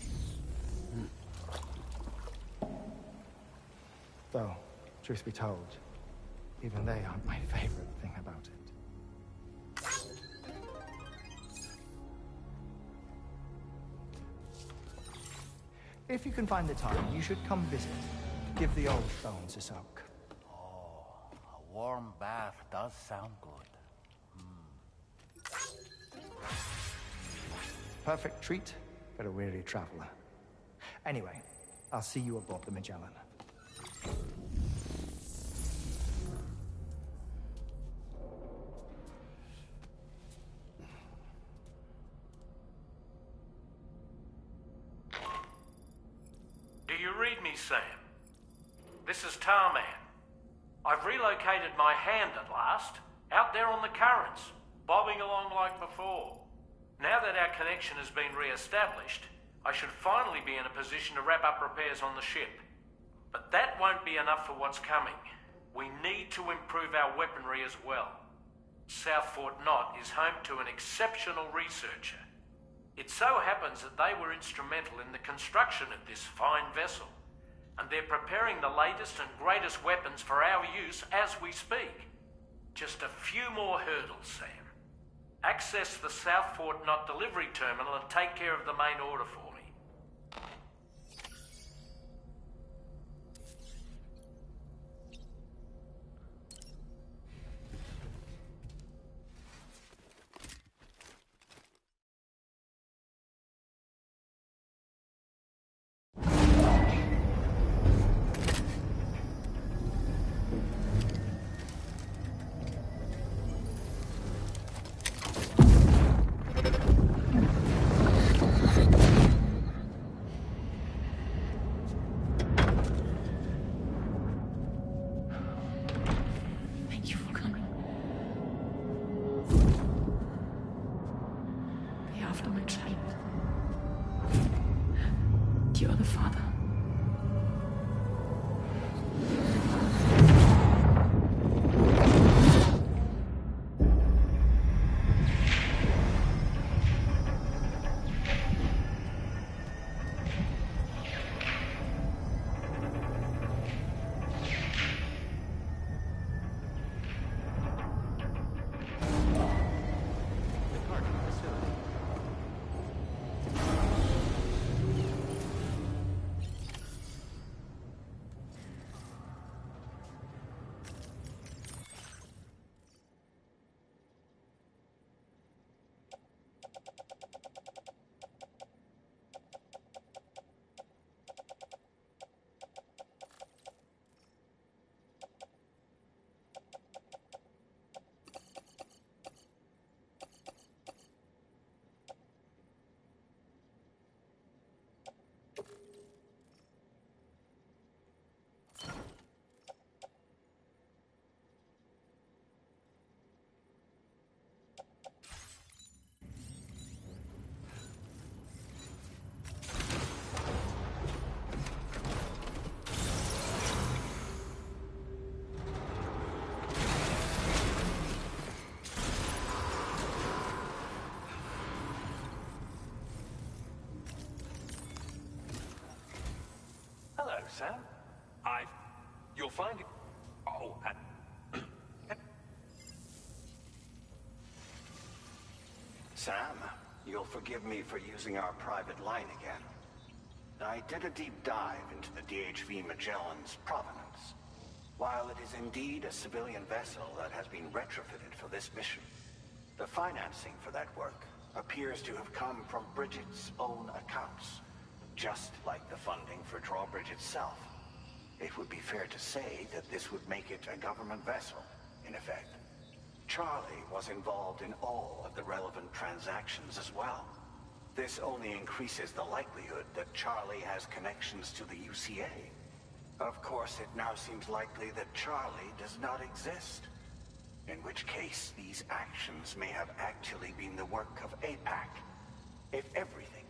S22: Though, truth be told, even they aren't my favorite thing about it. If you can find the time, you should come visit. Give the old bones a soak.
S9: Oh, a warm bath does sound good.
S22: Perfect treat for a weary traveler. Anyway, I'll see you aboard the Magellan.
S5: Do you read me, Sam? This is Tarman. I've relocated my hand at last, out there on the currents, bobbing along like before. Now that our connection has been re-established, I should finally be in a position to wrap up repairs on the ship. But that won't be enough for what's coming. We need to improve our weaponry as well. South Fort Knott is home to an exceptional researcher. It so happens that they were instrumental in the construction of this fine vessel, and they're preparing the latest and greatest weapons for our use as we speak. Just a few more hurdles, Sam. Access the South Fort Knott delivery terminal and take care of the main order for me.
S21: Sam? You'll find it... Oh,
S2: Sam, you'll forgive me for using our private line again. I did a deep dive into the DHV Magellan's provenance. While it is indeed a civilian vessel that has been retrofitted for this mission, the financing for that work appears to have come from Bridget's own accounts, just like the funding for Drawbridge itself. It would be fair to say that this would make it a government vessel, in effect. Charlie was involved in all of the relevant transactions as well. This only increases the likelihood that Charlie has connections to the UCA. Of course, it now seems likely that Charlie does not exist. In which case, these actions may have actually been the work of APAC. If everything,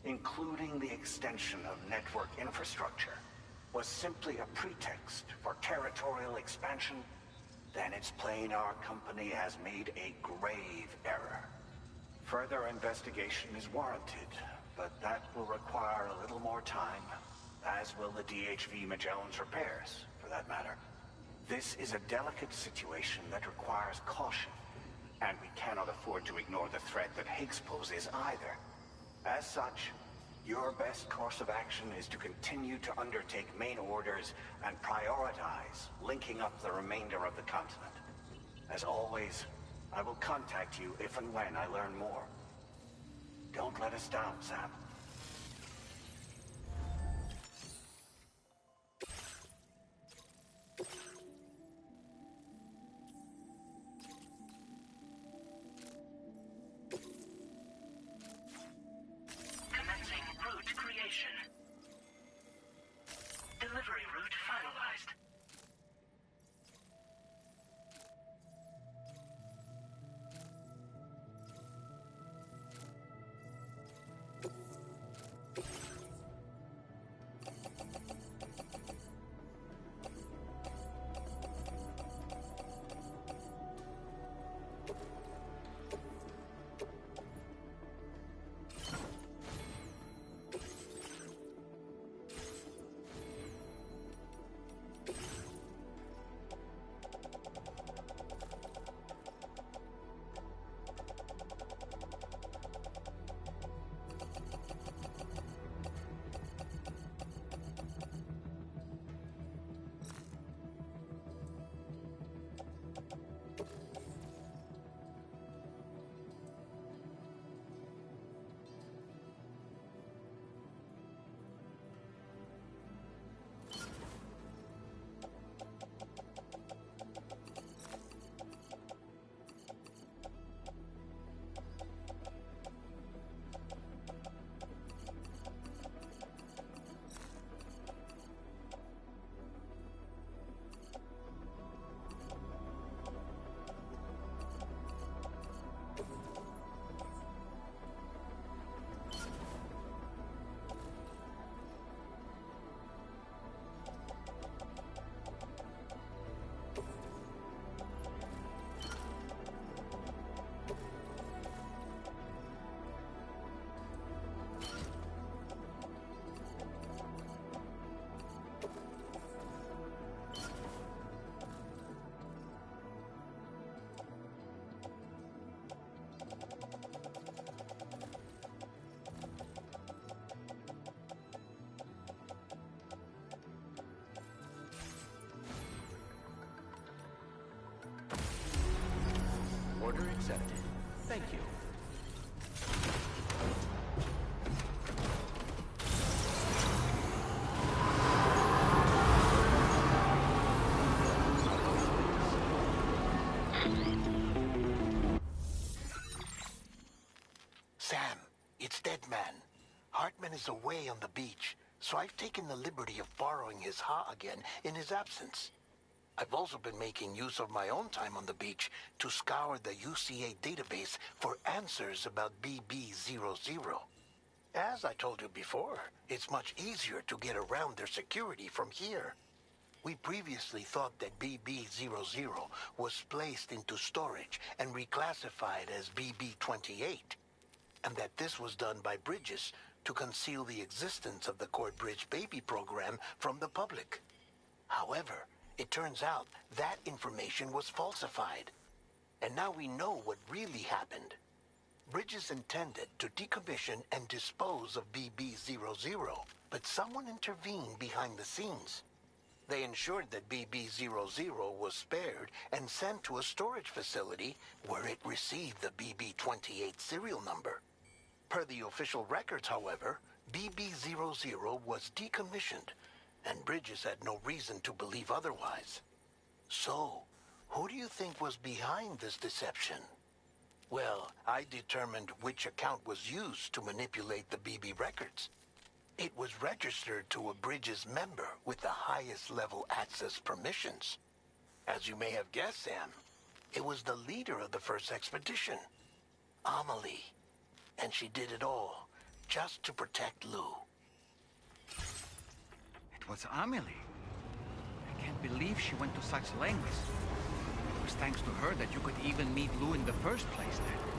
S2: including the extension of network infrastructure, was simply a pretext for territorial expansion, then it's plain our company has made a grave error. Further investigation is warranted, but that will require a little more time, as will the DHV Magellan's repairs, for that matter. This is a delicate situation that requires caution, and we cannot afford to ignore the threat that Higgs poses either. As such, your best course of action is to continue to undertake main orders and prioritize linking up the remainder of the continent. As always, I will contact you if and when I learn more. Don't let us down, Sam.
S15: Commencing route creation. Delivery route finalized.
S18: Order accepted. Thank you.
S14: Sam, it's Deadman. Hartman is away on the beach, so I've taken the liberty of borrowing his Ha again in his absence. I've also been making use of my own time on the beach to scour the UCA database for answers about BB-00. As I told you before, it's much easier to get around their security from here. We previously thought that BB-00 was placed into storage and reclassified as BB-28, and that this was done by Bridges to conceal the existence of the Court Bridge baby program from the public. However, it turns out that information was falsified. And now we know what really happened. Bridges intended to decommission and dispose of BB-00, but someone intervened behind the scenes. They ensured that BB-00 was spared and sent to a storage facility where it received the BB-28 serial number. Per the official records, however, BB-00 was decommissioned, and Bridges had no reason to believe otherwise. So, who do you think was behind this deception? Well, I determined which account was used to manipulate the BB records. It was registered to a Bridges member with the highest level access permissions. As you may have guessed, Sam, it was the leader of the first expedition, Amelie. And she did it all just to protect Lou.
S10: It was Amelie. I can't believe she went to such lengths. It was thanks to her that you could even meet Lou in the first place then.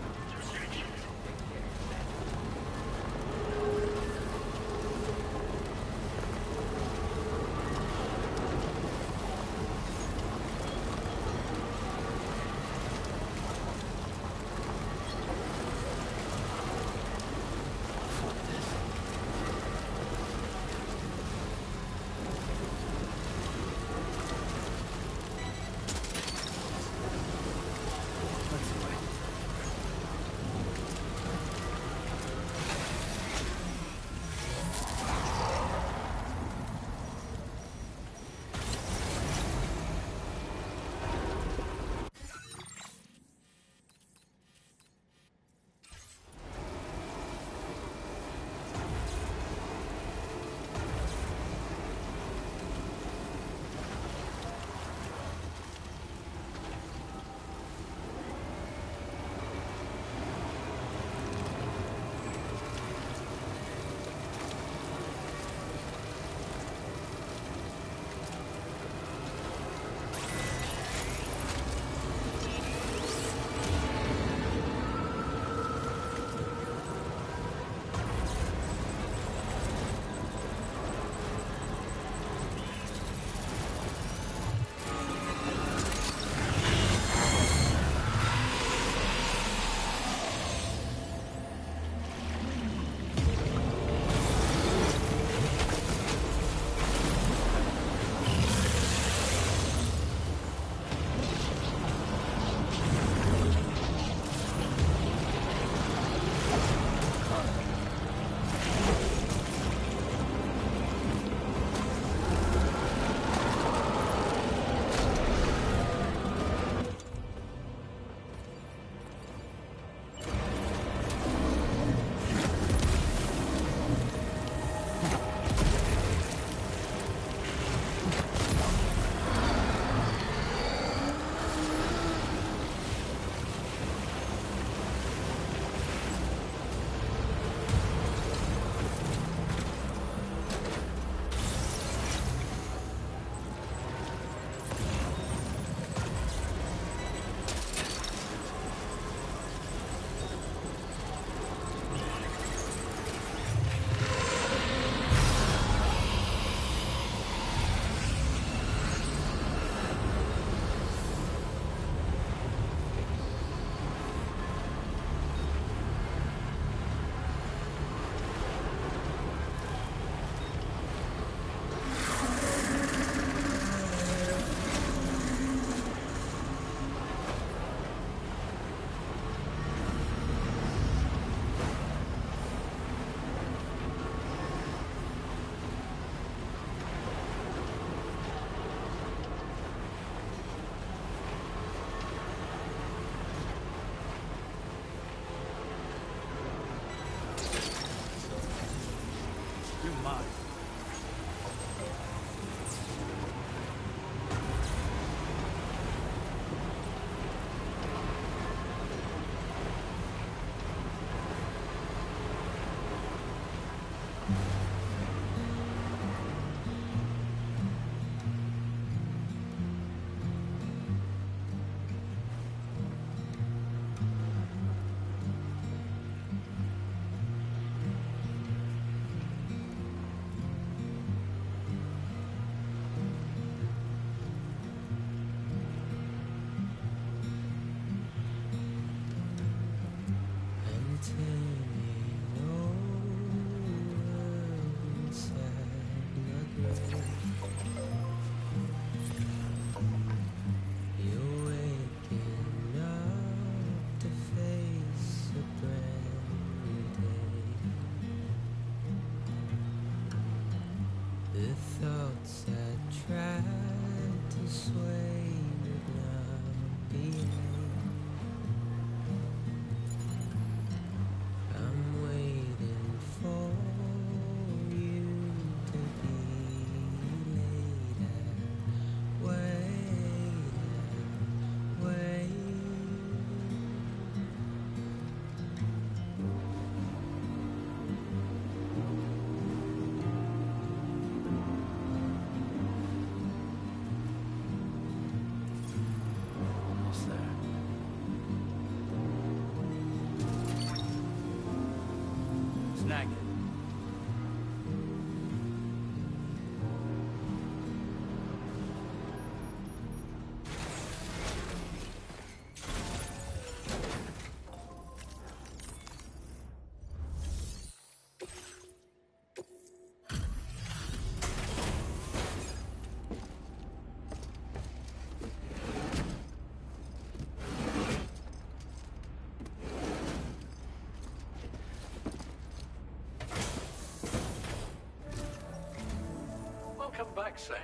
S5: Welcome back, Sam.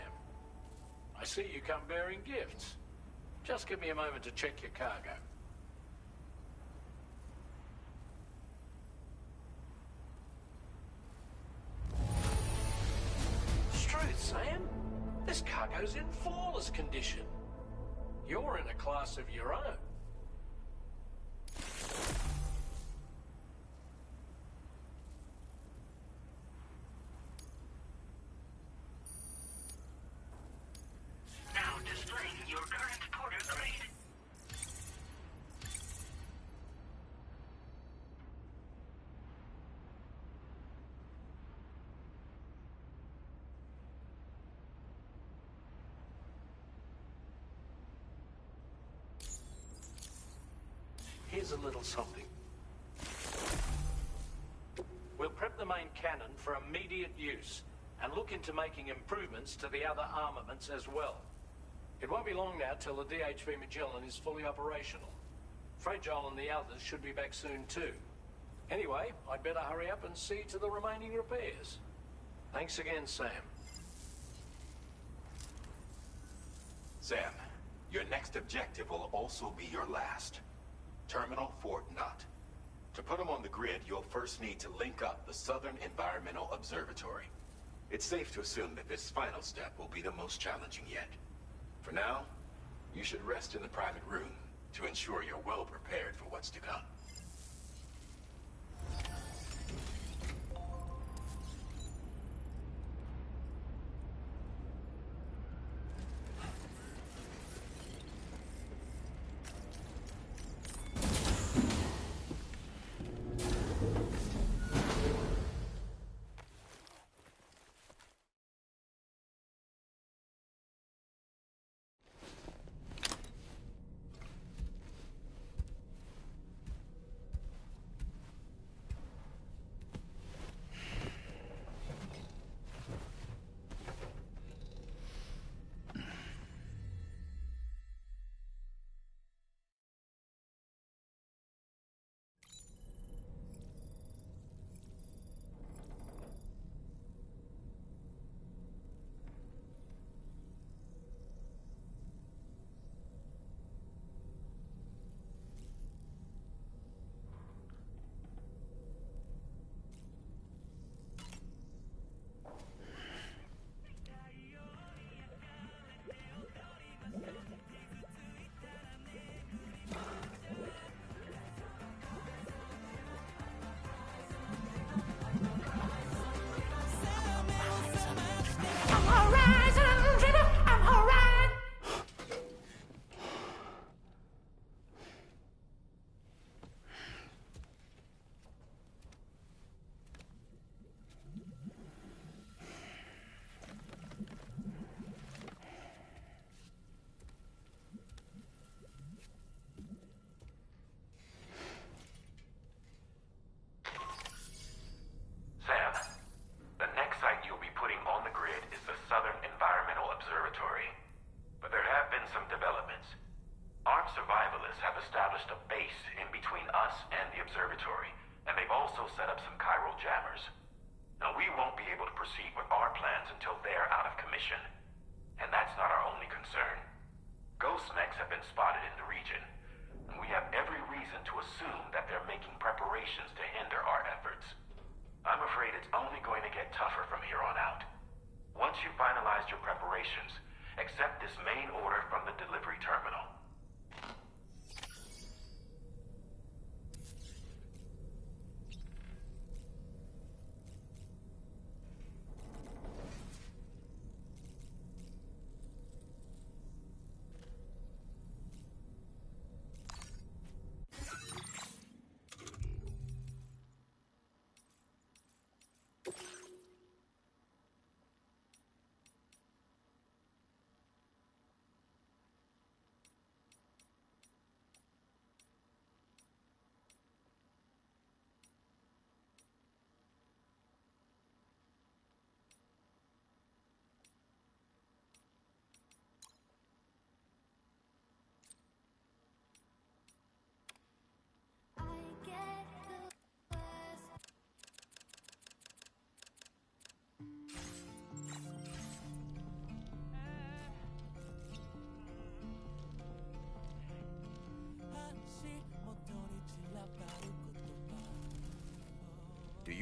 S5: I see you come bearing gifts. Just give me a moment to check your cargo. Truth, Sam. This cargo's in flawless condition. You're in a class of your own.
S15: Now displaying your current porter grade.
S5: Here's a little something. We'll prep the main cannon for immediate use and look into making improvements to the other armaments as well. It won't be long now till the DHV Magellan is fully operational. Fragile and the others should be back soon too. Anyway, I'd better hurry up and see to the remaining repairs. Thanks again, Sam.
S21: Sam, your next objective will also be your last. Terminal Fort Knott. To put them on the grid, you'll first need to link up the Southern Environmental Observatory. It's safe to assume that this final step will be the most challenging yet. For now, you should rest in the private room to ensure you're well prepared for what's to come.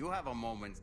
S10: you have a moment.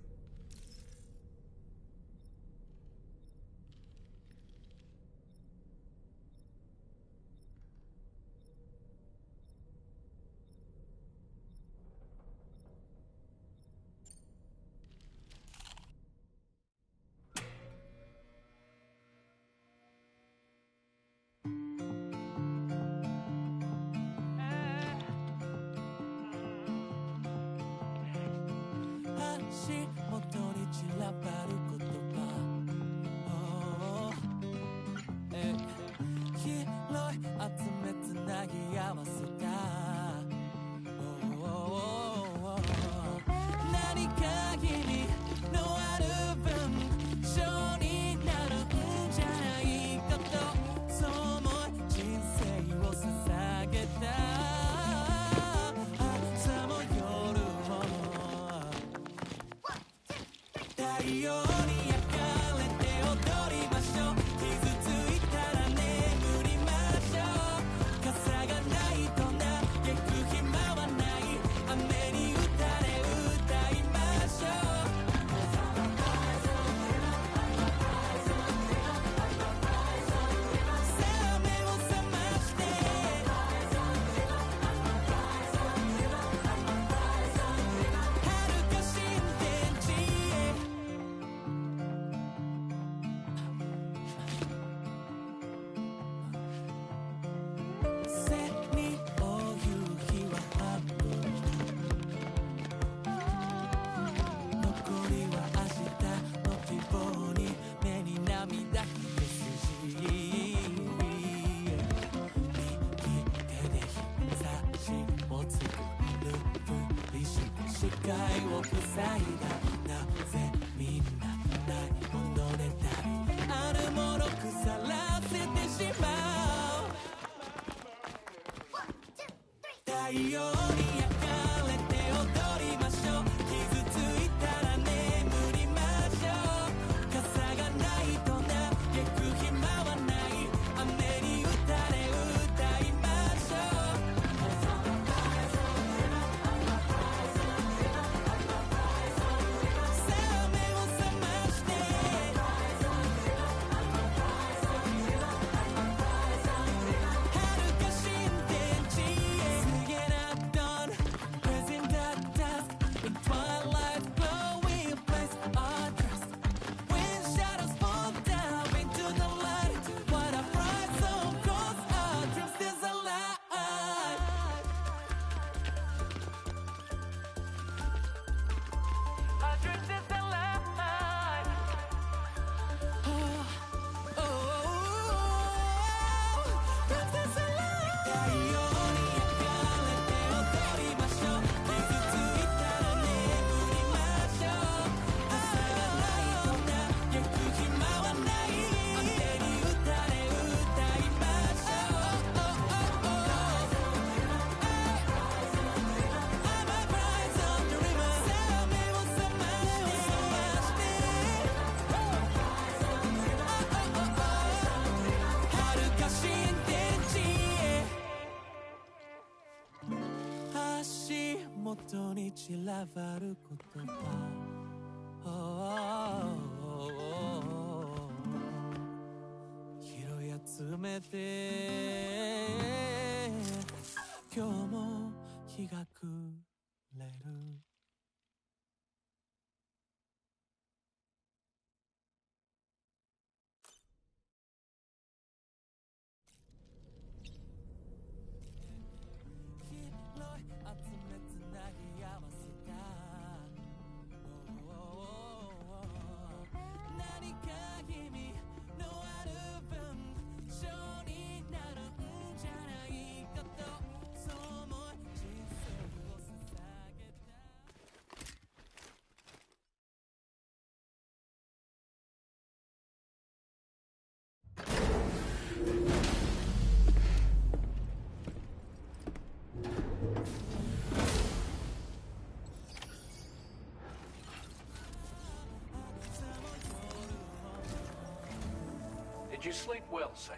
S5: Did you sleep well, Sam?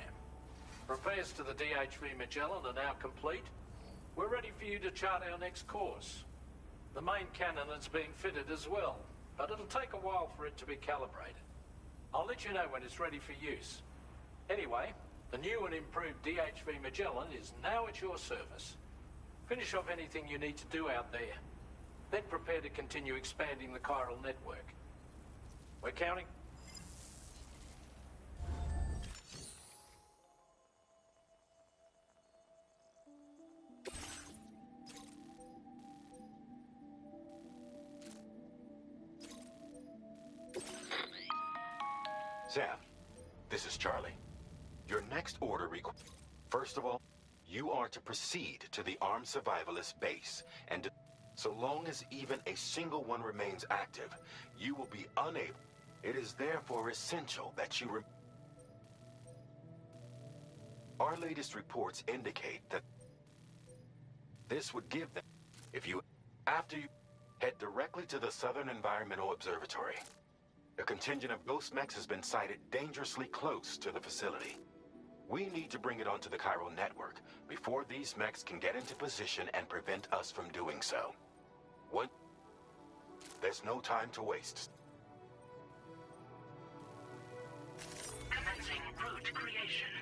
S5: Repairs to the DH3 Magellan are now complete. We're ready for you to chart our next course. The main cannon is being fitted as well, but it'll take a while for it to be calibrated. I'll let you know when it's ready for use. Anyway, the new and improved DHV Magellan is now at your service. Finish off anything you need to do out there. Then prepare to continue expanding the chiral network. We're counting.
S21: Sam, this is Charlie. Your next order First of all, you are to proceed to the armed survivalist base, and so long as even a single one remains active, you will be unable. It is therefore essential that you Our latest reports indicate that this would give them, after you head directly to the Southern Environmental Observatory. A contingent of ghost mechs has been sighted dangerously close to the facility. We need to bring it onto the chiral network before these mechs can get into position and prevent us from doing so. There's no time to waste.
S15: Commencing route creation.